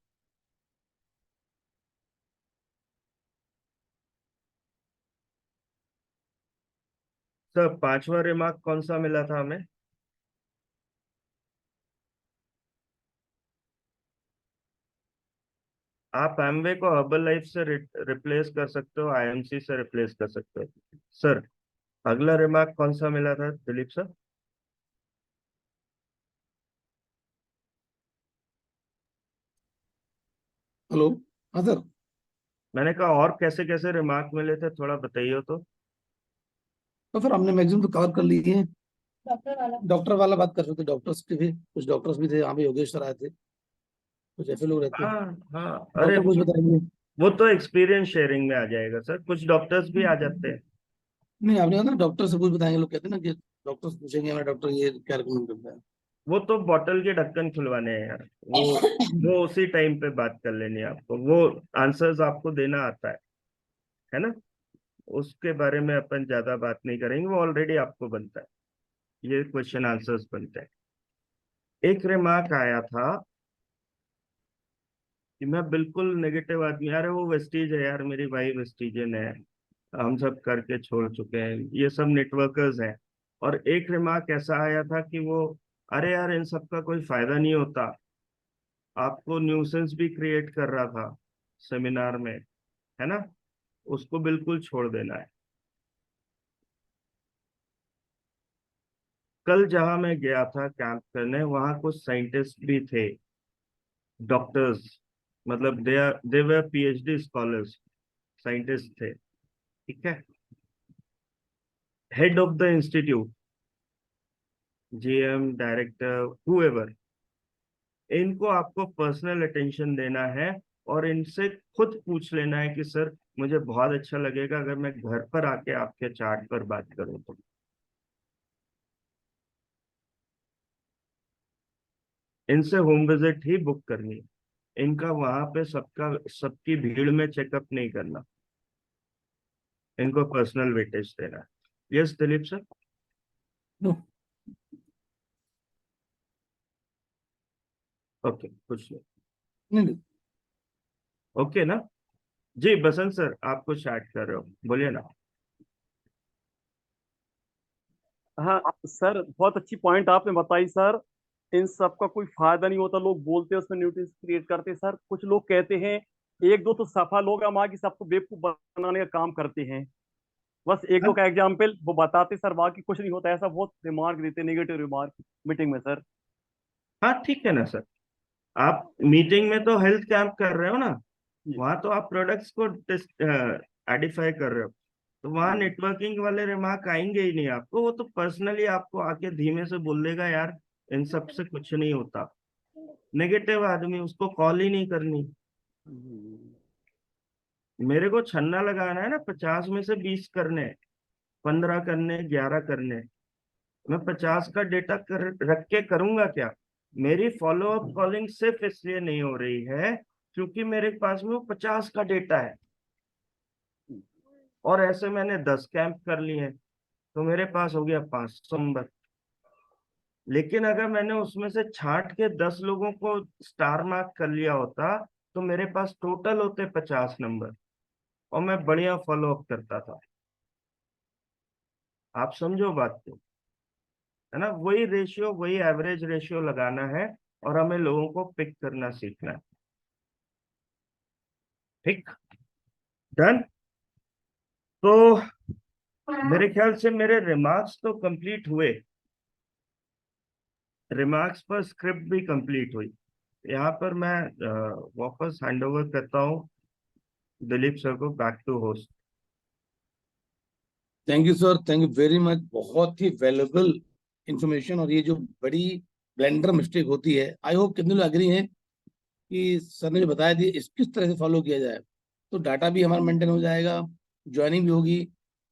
सर 5वां रिमार्क कौन सा मिला था हमें? आप एमवे को हर्बल लाइफ से रिप्लेस कर सकते हो, आईएमसी से रिप्लेस कर सकते हो। सर अगला रिमार्क कौन सा मिला था दिलीप सर? हेलो। हाँ सर। मैंने कहा और कैसे कैसे रिमार्क मिले थे, थोड़ा बताइए तो। तो फिर हमने मैक्सिमम तो कवर कर लिए हैं। डॉक्टर वाला डॉक्टर वाला बात कर सकते, डॉक्टर्स के भी कुछ डॉक्टर्स भी थे यहाँ पे, योगेश सर आए थे, कुछ ऐसे लोग रहते हैं। हाँ हाँ, अरे डॉक्टर कुछ बताएंगे। वो तो एक्सपीरियंस शेयरिंग में आ जाएगा सर, कुछ डॉक्टर्स भी आ जाते हैं। नहीं, आपने कहा ना डॉक्टर से कुछ बताएंगे, लोग कहते हैं ना कि डॉक्टर पूछेंगे हमारा डॉक्टर ये क्या रिकमेंड करता है। वो तो बॉटल के ढक्कन खुलवाने हैं यार, वो उसी टाइम पे बात कर लेनी है आपको, वो आंसर्स आपको देना आता है ना। उसके बारे में अपन ज्यादा बात नहीं करेंगे, वो ऑलरेडी आपको बनता है। ये क्वेश्चन आंसर्स बनते हैं। एक रिमार्क आया था कि मैं बिल्कुल नेगेटिव आदमी, अरे वो वेस्टीज है यार, मेरी भाई वेस्टीजन है, हम सब करके छोड़ चुके हैं, ये सब नेटवर्कर्स हैं। और एक रिमार्क ऐसा आया था कि वो, अरे यार इन सब का कोई फायदा नहीं होता, आपको न्यूसेंस भी क्रिएट कर रहा था सेमिनार में, है ना, उसको बिल्कुल छोड़ देना है। कल जहां मैं गया था कैंप करने, वहां कुछ साइंटिस्ट भी थे, डॉक्टर्स, मतलब they were PhD scholars, scientist थे, ठीक है, head of the institute, GM, director, however, इनको आपको पर्सनल अटेंशन देना है, और इनसे खुद पूछ लेना है कि सर मुझे बहुत अच्छा लगेगा अगर मैं घर पर आके आपके चार्ट पर बात करूं तो। इनसे होम विजिट ही बुक करनी है, इनका वहां पे सबकी भीड़ में चेकअप नहीं करना, इनको पर्सनल वेटेज देना है। Yes Dilip sir. No. Okay, कुछ नहीं। नहीं नहीं। ओके ना। जी बसंत सर, आप कुछ ऐड कर रहे हो, बोलिए ना। हाँ सर, बहुत अच्छी पॉइंट आपने बताई सर। इन सब का कोई फायदा नहीं होता, लोग बोलते हैं उसमें न्यूट्रिएंट्स क्रिएट करते हैं सर, कुछ लोग कहते हैं। एक दो तो सफा लोग हम आगे सबको बेवकूफ बनाने का काम करते हैं। बस एक दो हाँ का एग्जाम्पल वो बताते सर, बाकी कुछ नहीं होता, ऐसा बहुत रिमार्क देते, नेगेटिव रिमार्क मीटिंग में सर। हाँ, ठीक है ना सर। आप मीटिंग में तो हेल्थ कैंप कर रहे हो ना, जी वहां तो आप प्रोडक्ट्स को आइडेंटिफाई कर रहे हो, तो वहां जी नेटवर्किंग वाले रिमार्क आएंगे ही नहीं आपको, वो तो पर्सनली आपको आके धीमे से बोल देगा यार इन सब से कुछ नहीं होता। नेगेटिव आदमी, उसको कॉल ही नहीं करनी। जी। मेरे को छन्ना लगाना है ना, 50 में से 20 करने, 15 करने, 11 करने, मैं 50 का डेटा रख के करूंगा क्या? मेरी फॉलो अप कॉलिंग सिर्फ इसलिए नहीं हो रही है क्योंकि मेरे पास में वो 50 का डेटा है, और ऐसे मैंने 10 कैंप कर लिए हैं, तो मेरे पास हो गया 500 नंबर। लेकिन अगर मैंने उसमें से छांट के 10 लोगों को स्टार मार्क कर लिया होता, तो मेरे पास टोटल होते 50 नंबर, और मैं बढ़िया फॉलो अप करता था। आप समझो बात को, है ना, वही रेशियो, वही एवरेज रेशियो लगाना है, और हमें लोगों को पिक करना सीखना है। ठीक, डन। तो मेरे ख्याल से मेरे रिमार्क्स तो कंप्लीट हुए। रिमार्क्स पर स्क्रिप्ट भी कंप्लीट हुई। यहाँ पर मैं वापस हैंड ओवर करता हूँ दिलीप सर को, back to host. Thank you sir, thank you very much. बहुत ही वैल्यूएबल इंफॉर्मेशन। और ये जो बड़ी ब्लेंडर मिस्टेक होती है, आई होप कितने लोग एग्री हैं कि सर ने जो बताया थी इस किस तरह से फॉलो किया जाए, तो डाटा भी हमारा मेंटेन हो जाएगा, ज्वाइनिंग भी होगी।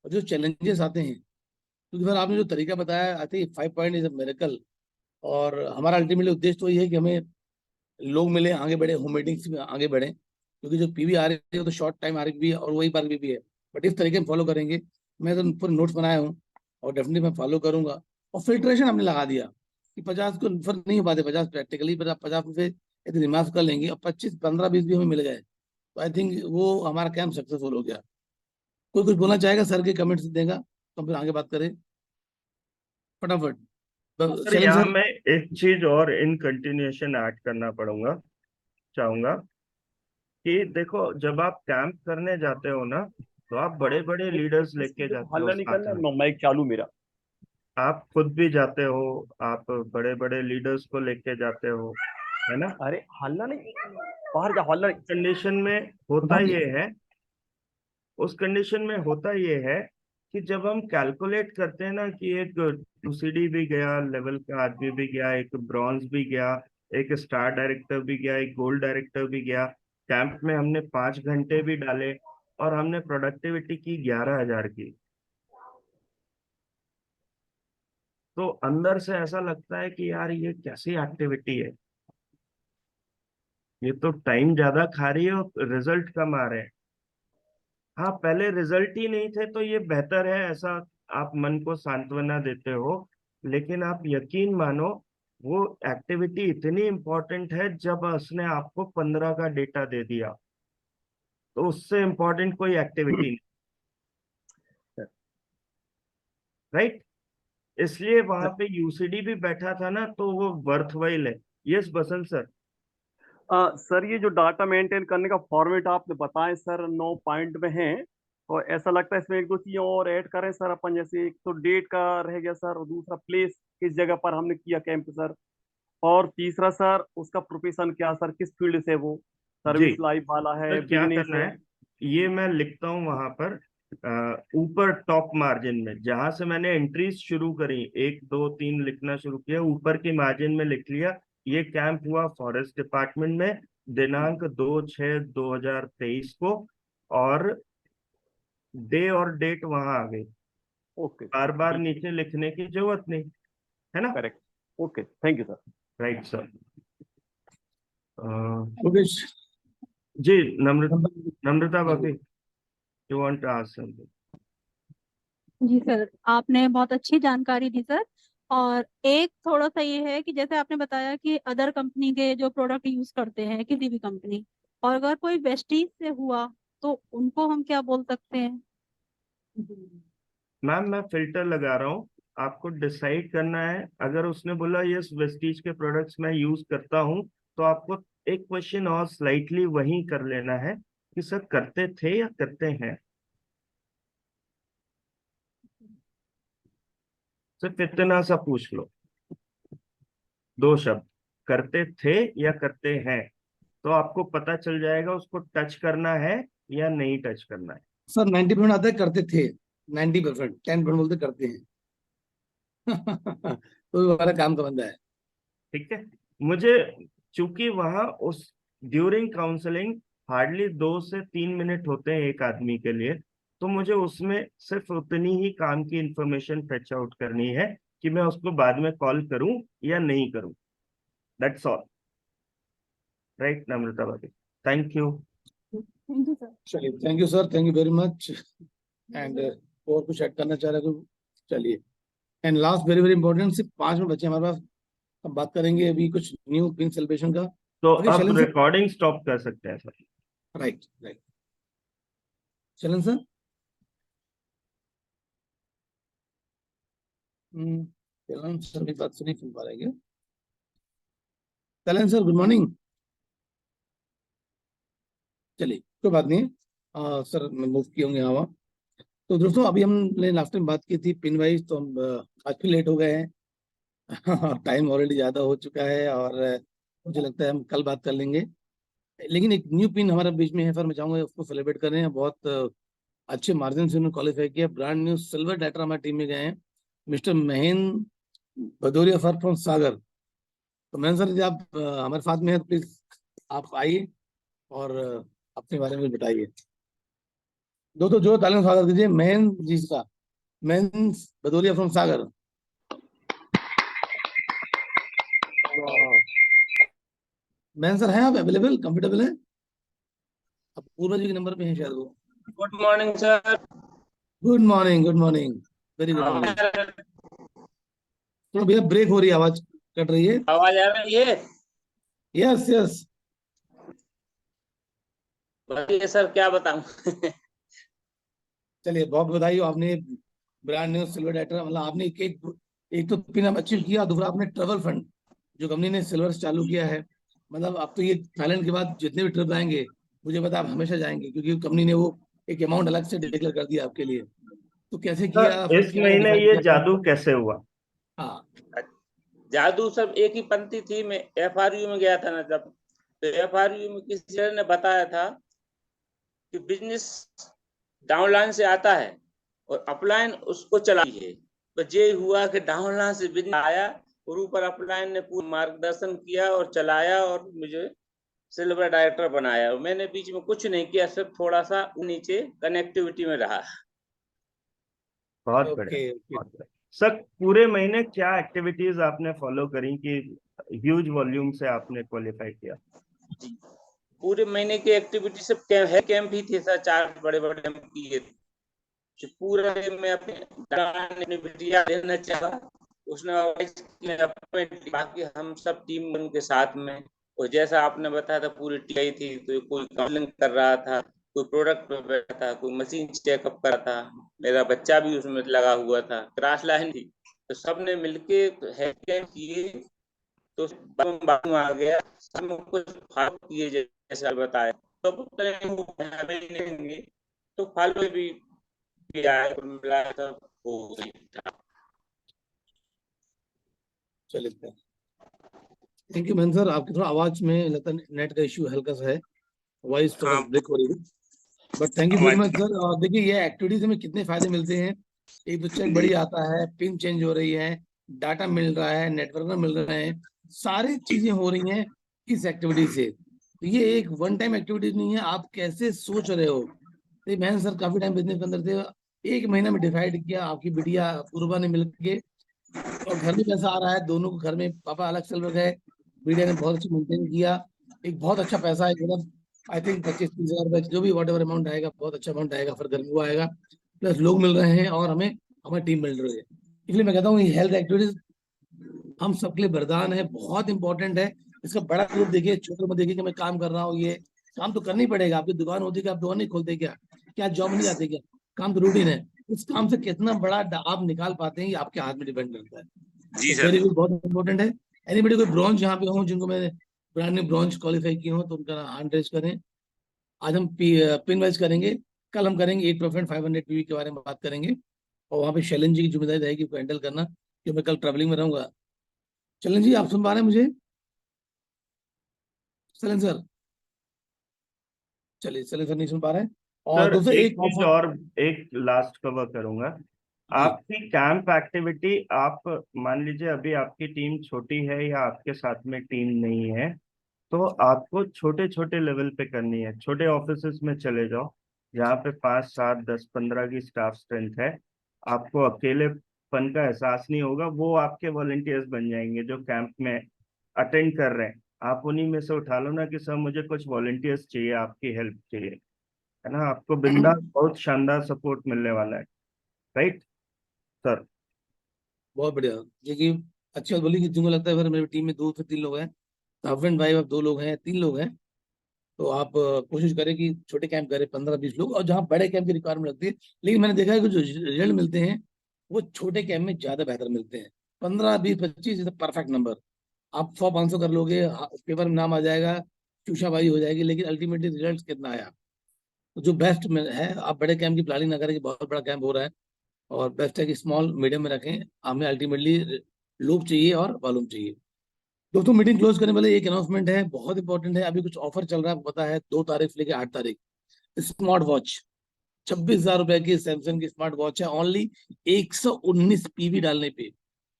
और जो चैलेंजेस आते हैं, क्योंकि सर आपने जो तरीका बताया, I think 5 point is a miracle. और हमारा अल्टीमेटली उद्देश्य तो ये है कि हमें लोग मिले, आगे बढ़े, होम मीटिंग्स में आगे बढ़े, क्योंकि जो पीवी आ रही है वो तो शॉर्ट टाइम आ रही भी है और वही बार भी है। बट इस तरीके में फॉलो करेंगे। मैं तो पूरे नोट्स बनाया हूँ और डेफिनेटली मैं फॉलो करूंगा। और फिल्ट्रेशन हमने लगा दिया कि 50 को फर्क नहीं हो पाते, 50 प्रैक्टिकली, पर आप 50 में से यदि रिमार्क्स कर लेंगे और 25, 15, 20 भी हमें मिल गए, तो आई थिंक वो हमारा कैंप सक्सेसफुल हो गया। कोई कुछ बोलना चाहेगा? सर के कमेंट्स देगा तो हम फिर आगे बात करें फटाफट। सर शैलेंद्र यहाँ सर। मैं एक चीज और इन कंटिन्यूएशन ऐड करना पड़ूंगा चाहूंगा कि देखो, जब आप कैंप करने जाते हो ना, तो आप बड़े बड़े लीडर्स लेके जाते हो हल्ला नहीं साथ करना, में। माइक चालू मेरा। आप खुद भी जाते हो, आप बड़े बड़े लीडर्स को लेके जाते हो, है ना। अरे हल्ला नहीं, बाहर जा, हल्ला नहीं। कंडीशन में होता ये है, उस कंडीशन में होता ये है कि जब हम कैलकुलेट करते हैं ना कि एक 2CD भी गया, लेवल का आदमी भी गया, एक ब्रॉन्ज भी गया, एक स्टार डायरेक्टर भी गया, एक गोल्ड डायरेक्टर भी गया, कैंप में हमने 5 घंटे भी डाले और हमने प्रोडक्टिविटी की 11,000 की, तो अंदर से ऐसा लगता है कि यार ये कैसी एक्टिविटी है, ये तो टाइम ज्यादा खा रही है और रिजल्ट कम आ रहे हैं। हाँ, पहले रिजल्ट ही नहीं थे तो ये बेहतर है, ऐसा आप मन को सांत्वना देते हो। लेकिन आप यकीन मानो, वो एक्टिविटी इतनी इंपॉर्टेंट है, जब उसने आपको 15 का डेटा दे दिया तो उससे इंपॉर्टेंट कोई एक्टिविटी नहीं, राइट। इसलिए वहां पे यूसीडी भी बैठा था ना, तो वो वर्थवाइल है। यस बसंत सर। सर ये जो डाटा मेंटेन करने का फॉर्मेट आपने बताया सर, 9 पॉइंट में है। और ऐसा लगता है इसमें एक दो चीजें और ऐड करें सर अपन, जैसे एक तो डेट का रह गया सर, और दूसरा प्लेस, किस जगह पर हमने किया कैंप सर, और तीसरा सर उसका प्रोफेशन क्या सर, किस फील्ड से वो, जी, सर्विस लाइफ वाला है, तो क्या बिजनेस करना है। है, ये मैं लिखता हूँ वहां पर ऊपर टॉप मार्जिन में, जहां से मैंने एंट्रीज शुरू करी, 1 2 3 लिखना शुरू किया, ऊपर की मार्जिन में लिख लिया ये कैंप हुआ फॉरेस्ट डिपार्टमेंट में दिनांक 2/6/2023 को, और डे और डेट वहां आ गई, ओके बार बार ठीक, नीचे लिखने की जरूरत नहीं, है ना। Correct. Okay, thank you sir. Right sir. Mukesh. Ji, Namrata भाभी, you want to ask something? जी सर, आपने बहुत अच्छी जानकारी दी सर। और एक थोड़ा सा ये है कि जैसे आपने बताया कि अदर कंपनी के जो प्रोडक्ट यूज करते हैं किसी भी कंपनी, और अगर कोई वेस्टीज से हुआ तो उनको हम क्या बोल सकते हैं? मैम, मैं फिल्टर लगा रहा हूँ, आपको डिसाइड करना है। अगर उसने बोला यस वेस्टीज के प्रोडक्ट्स मैं यूज करता हूँ, तो आपको एक क्वेश्चन और स्लाइटली वही कर लेना है कि सर करते थे या करते हैं। सिर्फ इतना सा पूछ लो, 2 शब्द, करते थे या करते हैं, तो आपको पता चल जाएगा उसको टच करना है या नहीं टच करना है। सर 90% आता है करते थे, 90%, 10% बोलते करते हैं। तो वो हमारा काम का बंदा है। ठीक है। मुझे, चूंकि वहां उस ड्यूरिंग काउंसलिंग हार्डली 2 से 3 मिनट होते हैं एक आदमी के लिए, तो मुझे उसमें सिर्फ उतनी ही काम की इंफॉर्मेशन फेच आउट करनी है कि मैं उसको बाद में कॉल करूं या नहीं करूं। दैट्स ऑल, राइट नम्रता भाभी। Thank you. Thank you sir. चलिए, thank you sir, thank you very much. And और कुछ ऐड करना चाह रहे हो? चलिए। And last, very very important, सिर्फ 5 मिनट बचे हमारे पास। हम बात करेंगे अभी कुछ न्यू पिन सेलिब्रेशन का। तो ओके अब शैलेंद्र सर। रिकॉर्डिंग स्टॉप कर सकते हैं sir. Right right. Shailendra sir. Shailendra sir की बात सुनी सुन पा रहे हैं? Shailendra sir good morning. चलिए, कोई बात नहीं। सर मैं मूव किए होंगे यहाँ वहाँ। तो दोस्तों, अभी हमने लास्ट टाइम बात की थी पिन वाइज, तो हम आज फिर लेट हो गए हैं। टाइम ऑलरेडी ज्यादा हो चुका है और मुझे लगता है हम कल बात कर लेंगे। लेकिन एक न्यू पिन हमारे बीच में है सर, मैं चाहूंगा उसको सेलिब्रेट करें। बहुत अच्छे मार्जिन से उन्होंने क्वालिफाई किया, ब्रांड न्यू सिल्वर डायरेक्टर हमारी टीम में गए हैं, mister Mahendra Bhadauria sir from Sagar. तो महेंद्र सर जी आप हमारे साथ में हैं, तो प्लीज आप आइए और अपने बारे में बताइए। दोस्तों जो तालियों से स्वागत कीजिए महेंद्र जी का, Mahendra Bhadauria from Sagar. Mahendra sir हैं आप अवेलेबल, कंफर्टेबल है? अब पूर्वा जी के नंबर पे हैं शायद वो। Good morning sir. Good morning, good morning, very good morning. थोड़ा भैया ब्रेक हो रही है, आवाज कट रही है। आवाज आ रही है? Yes yes. बताइए सर, क्या बताऊं? चलिए बहुत बधाई हो, आपने ब्रांड न्यू सिल्वर डायरेक्टर, मतलब आपने एक तो पिन आप अचीव किया, दूसरा आपने ट्रेवल फंड जो कंपनी ने सिल्वर से चालू किया है, मतलब अब तो ये थाईलैंड के बाद जितने भी ट्रिप आएंगे मुझे पता है आप हमेशा जाएंगे, क्योंकि कंपनी ने वो एक अमाउंट अलग से डिक्लेयर कर दिया आपके लिए। तो कैसे किया, सर फिर इस क्या महीने डिसाइड ये किया? जादू कैसे हुआ? हाँ जादू सब एक ही पंक्ति थी। मैं FRU में गया था ना जब, तो FRU में किसी जन ने बताया था कि बिजनेस डाउनलाइन से आता है और अपलाइन उसको चलाई है। तो ये हुआ कि डाउनलाइन से बिजनेस आया और ऊपर अपलाइन ने पूरा मार्गदर्शन किया और चलाया और मुझे सिल्वर डायरेक्टर बनाया। और मैंने बीच में कुछ नहीं किया, सिर्फ थोड़ा सा नीचे कनेक्टिविटी में रहा। बहुत ओके बढ़िया, ओके। बहुत बढ़िया। सर पूरे महीने क्या एक्टिविटीज आपने फॉलो करी कि ह्यूज वॉल्यूम से आपने क्वालिफाई किया? पूरे महीने की एक्टिविटी सब कैंप ही थे सर, 4 बड़े बड़े कैंप किए थे। जो पूरा मैं अपने बिटिया देना चाहा, उसने बाकी हम सब टीम उनके साथ में। और जैसा आपने बताया था पूरी टीम थी, तो कोई काउंसलिंग कर रहा था, कोई प्रोडक्ट पे बैठा था, कोई मशीन चेकअप कर रहा था, मेरा बच्चा भी उसमें लगा हुआ था, क्रॉस लाइन थी। तो सबने मिलके हेल्प किए। तो बाथरूम आ गया, सब कुछ फॉलो किए जैसा बताया। तो नहीं तो फॉलो भी किया है, मिला सब हो गई था। चलिए थैंक यू महेंद्र सर, आपकी थोड़ा आवाज में लगता है नेट का इश्यू हल्का सा है, वॉइस थोड़ा हाँ, ब्रेक हो रही है, but thank you very much sir. और देखिए ये एक्टिविटीज में कितने फायदे मिलते हैं, एक तो चेक बड़ी आता है, पिन चेंज हो रही है, डाटा मिल रहा है, नेटवर्क मिल रहे हैं, सारी चीजें हो रही हैं इस एक्टिविटी से। तो ये एक वन टाइम एक्टिविटी नहीं है, आप कैसे सोच रहे हो। तो मैं सर काफी टाइम बिजनेस के अंदर थे, एक महीना में डिसाइड किया, आपकी बिटिया पूर्वा ने मिलके, और घर में पैसा आ रहा है, दोनों को घर में पापा अलग चल रहे हैं, मीडिया ने बहुत अच्छा मेंटेन किया, एक बहुत अच्छा पैसा है, मतलब आई थिंक 25-30 हजार रुपए जो भी वॉट एवर अमाउंट आएगा, बहुत अच्छा अमाउंट आएगा, फिर घर में वो आएगा, प्लस लोग मिल रहे हैं और हमें हमारी टीम मिल रही है। इसलिए मैं कहता हूँ ये हेल्थ एक्टिविटीज हम सबके लिए वरदान है, बहुत इंपॉर्टेंट है। इसका बड़ा रूप देखिए, छोटे में देखिए कि मैं काम कर रहा हूँ, ये काम तो करना ही पड़ेगा, आपकी दुकान होती है कि आप दुकान नहीं खोलते क्या, क्या जॉब नहीं जाते क्या, काम तो रूटीन है। इस काम से कितना बड़ा आप निकाल पाते हैं ये आपके हाथ में डिपेंड करता है। जी तो सर। वेरी गुड, बहुत इंपॉर्टेंट है। एनीबडी कोई ब्रॉन्ज यहाँ पे हो जिनको मैं ब्रांड ने ब्रॉन्ज क्वालिफाई किए हो तो उनका हैंड रेज करें। आज हम पिन वाइज करेंगे, कल हम करेंगे 8% 500 पीवी के बारे में बात करेंगे, और वहाँ पे शैलन जी की जिम्मेदारी रहेगी उसको हैंडल करना, क्योंकि मैं कल ट्रैवलिंग में रहूंगा। शैलन जी आप सुन पा रहे हैं मुझे? शैलन सर, चलिए शैलन सर नहीं सुन पा रहे हैं। और सर दोस्तों एक एक चीज ऑफर और, एक लास्ट कवर करूंगा। जी, आपकी कैंप एक्टिविटी, आप मान लीजिए अभी आपकी टीम छोटी है या आपके साथ में टीम नहीं है, तो आपको छोटे छोटे लेवल पे करनी है। छोटे ऑफिसेस में चले जाओ जहाँ पे 5, 7, 10, 15 की स्टाफ स्ट्रेंथ है। आपको अकेलेपन का एहसास नहीं होगा, वो आपके वॉलंटियर्स बन जाएंगे जो कैंप में अटेंड कर रहे हैं। आप उन्हीं में से उठा लो ना कि सर मुझे कुछ वॉलंटियर्स चाहिए, आपकी हेल्प चाहिए, है ना। आपको बिंदास बहुत शानदार सपोर्ट मिलने वाला है। Right sir? बहुत बढ़िया। देखिए अच्छी बात बोली कि तुमको लगता है फिर मेरी टीम में 2 से 3 लोग हैं, हस्बैंड वाइफ आप 2 लोग हैं, 3 लोग हैं, तो आप कोशिश करें कि छोटे कैंप करें 15-20 लोग, और जहाँ बड़े कैंप की रिक्वायरमेंट लगती है, लेकिन मैंने देखा है कि जो रिजल्ट मिलते हैं वो छोटे कैंप में ज्यादा बेहतर मिलते हैं। 15, 20, 25 इज परफेक्ट नंबर। आप 100-500 कर लोगे, पेपर में नाम आ जाएगा, चूशाबाजी हो जाएगी, लेकिन अल्टीमेटली रिजल्ट कितना आया। तो जो बेस्ट में है, आप बड़े कैंप की प्लानिंग ना करें कि बहुत बड़ा कैंप हो रहा है, और बेस्ट है कि स्मॉल मीडियम में रखें, हमें अल्टीमेटली लोग चाहिए और वॉल्यूम चाहिए। दोस्तों मीटिंग क्लोज करने वाले एक अनाउंसमेंट है, बहुत इंपॉर्टेंट है। अभी कुछ ऑफर चल रहा है, आपको पता है, 2 तारीख लेके 8 तारीख। स्मार्ट वॉच 26,000 रुपए की सैमसंग की स्मार्ट वॉच है, ओनली 119 पीवी डालने पे।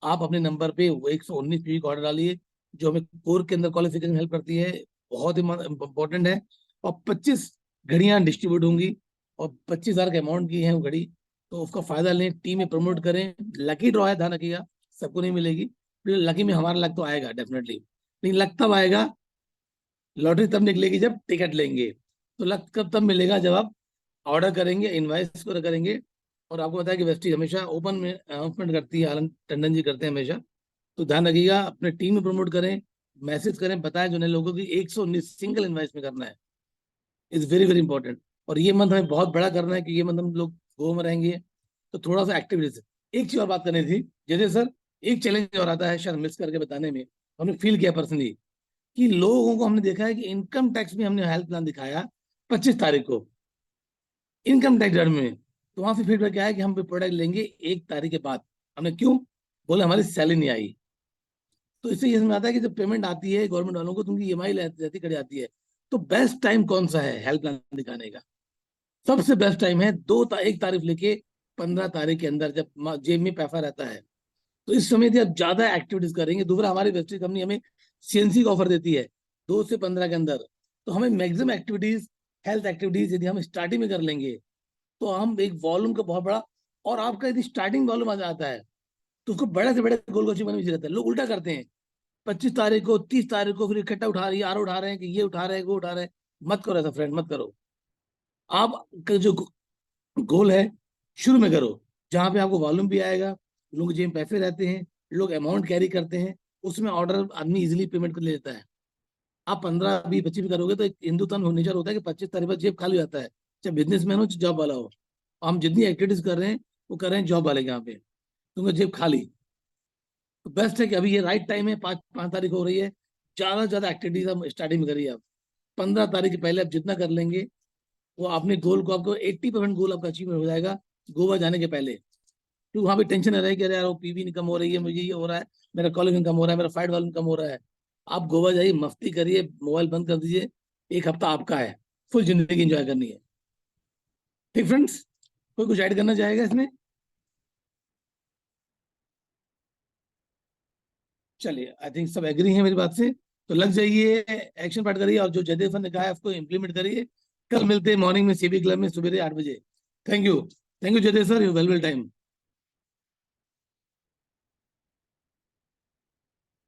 आप अपने नंबर पे वो 119 पीवी का ऑर्डर डालिए, जो हमें कोर के अंदर क्वालिफिकेशन हेल्प करती है, बहुत ही इंपॉर्टेंट है। और 25 घड़ियां डिस्ट्रीब्यूट होंगी और 25,000 के अमाउंट की है वो घड़ी, तो उसका फायदा लें, टीम में प्रमोट करें। लकी ड्रॉ है, ध्यान रखिएगा, सबको नहीं मिलेगी। लकी में हमारा लक तो आएगा डेफिनेटली, लेकिन लक तब आएगा, लॉटरी तब निकलेगी जब टिकट लेंगे। तो लक कब तब मिलेगा, जब आप ऑर्डर करेंगे, इनवाइस को करेंगे। और आपको पता है कि वेस्टी हमेशा ओपन में अनाउंसमेंट करती है, आनंद टंडन जी करते हैं हमेशा। तो ध्यान रखिएगा, अपने टीम में प्रमोट करें, मैसेज करें, बताएं जो नए लोगों की 119 सिंगल इनवाइस में करना है, इज वेरी वेरी इंपॉर्टेंट। और ये मंथ हमें बहुत बड़ा करना है, कि ये मंथ हम लोग गोवा में रहेंगे, तो थोड़ा सा एक्टिविटीज। एक चीज और बात करनी थी जैसे सर, एक चैलेंज और आता है शायद मिस करके बताने में, हमने फील किया पर्सनली, कि लोगों को हमने देखा है कि इनकम टैक्स में हमने हेल्प प्लान दिखाया 25 तारीख को, इनकम टैक्स रिटर्न में, तो वहां से फीडबैक क्या है कि हम प्रोडक्ट लेंगे 1 तारीख के बाद। हमने क्यों बोले, हमारी सैलरी नहीं आई। तो इससे ये समझ आता है कि जब पेमेंट आती है गवर्नमेंट वालों को, तो उनकी ईएमआई रहती कट जाती है। तो बेस्ट टाइम कौन सा है हेल्प प्लान दिखाने का? सबसे बेस्ट टाइम है 1 तारीख लेके 15 तारीख के अंदर, जब जेब में पैसा रहता है। तो इस समय यदि आप ज्यादा एक्टिविटीज करेंगे, दूसरा हमारी वेस्टेज कंपनी हमें सीएनसी का ऑफर देती है 2 से 15 के अंदर, तो हमें मैक्सिमम एक्टिविटीज, हेल्थ एक्टिविटीज यदि हम स्टार्टिंग में कर लेंगे, तो हम एक वॉल्यूम का बहुत बड़ा, और आपका यदि स्टार्टिंग वॉल्यूम आ जाता है, तो उसको बड़े से बड़े गोल को अचीव करने में रहता है। लोग उल्टा करते हैं, 25 तारीख को, 30 तारीख को फिर इकट्ठा उठा रही है, आर उठा रहे हैं, कि ये उठा रहे हैं, वो उठा रहे हैं। मत करो ऐसा फ्रेंड, मत करो। आप जो गोल है शुरू में करो, जहां पे आपको वॉल्यूम भी आएगा, लोगों के जेब में पैसे रहते हैं, लोग अमाउंट कैरी करते हैं, उसमें ऑर्डर आदमी इजीली पेमेंट कर ले लेता है। आप 15, 20, 25 भी करोगे तो एक हिंदुस्तान नेचर होता है कि 25 तारीख पर जेब खाली हो जाता है, चाहे बिजनेसमैन हो चाहे जॉब वाला हो। हम जितनी एक्टिविटीज कर रहे हैं वो कर रहे हैं जॉब वाले के यहाँ पे, क्योंकि जेब खाली। तो बेस्ट है कि अभी ये राइट टाइम है, 5 तारीख हो रही है, ज्यादा से ज्यादा एक्टिविटीज हम स्टार्टिंग में करिए। आप 15 तारीख के पहले आप जितना कर लेंगे, वो अपने गोल को, आपको 80% गोल आपका अचीव हो जाएगा गोवा जाने के पहले। तो वहां पे टेंशन रहे कि अरे यार वो पीवी नहीं कम हो रही है, मुझे ये हो रहा है, मेरा कॉलिंग कम हो रहा है, मेरा फाइट वॉल्यूम कम हो रहा है। आप गोवा जाइए, मस्ती करिए, मोबाइल बंद कर दीजिए, 1 हफ्ता आपका है, फुल जिंदगी एंजॉय करनी है। ठीक फ्रेंड्स, कोई कुछ ऐड करना चाहेगा इसमें? चलिए, आई थिंक सब एग्री हैं मेरी बात से, तो लग जाइए, एक्शन पार्ट करिए, और जो जयदेव सर ने कहा है उसको इम्प्लीमेंट करिए। कल मिलते हैं मॉर्निंग में सीबी क्लब में सुबह 8 बजे। Thank you Jaidev sir, you well well time.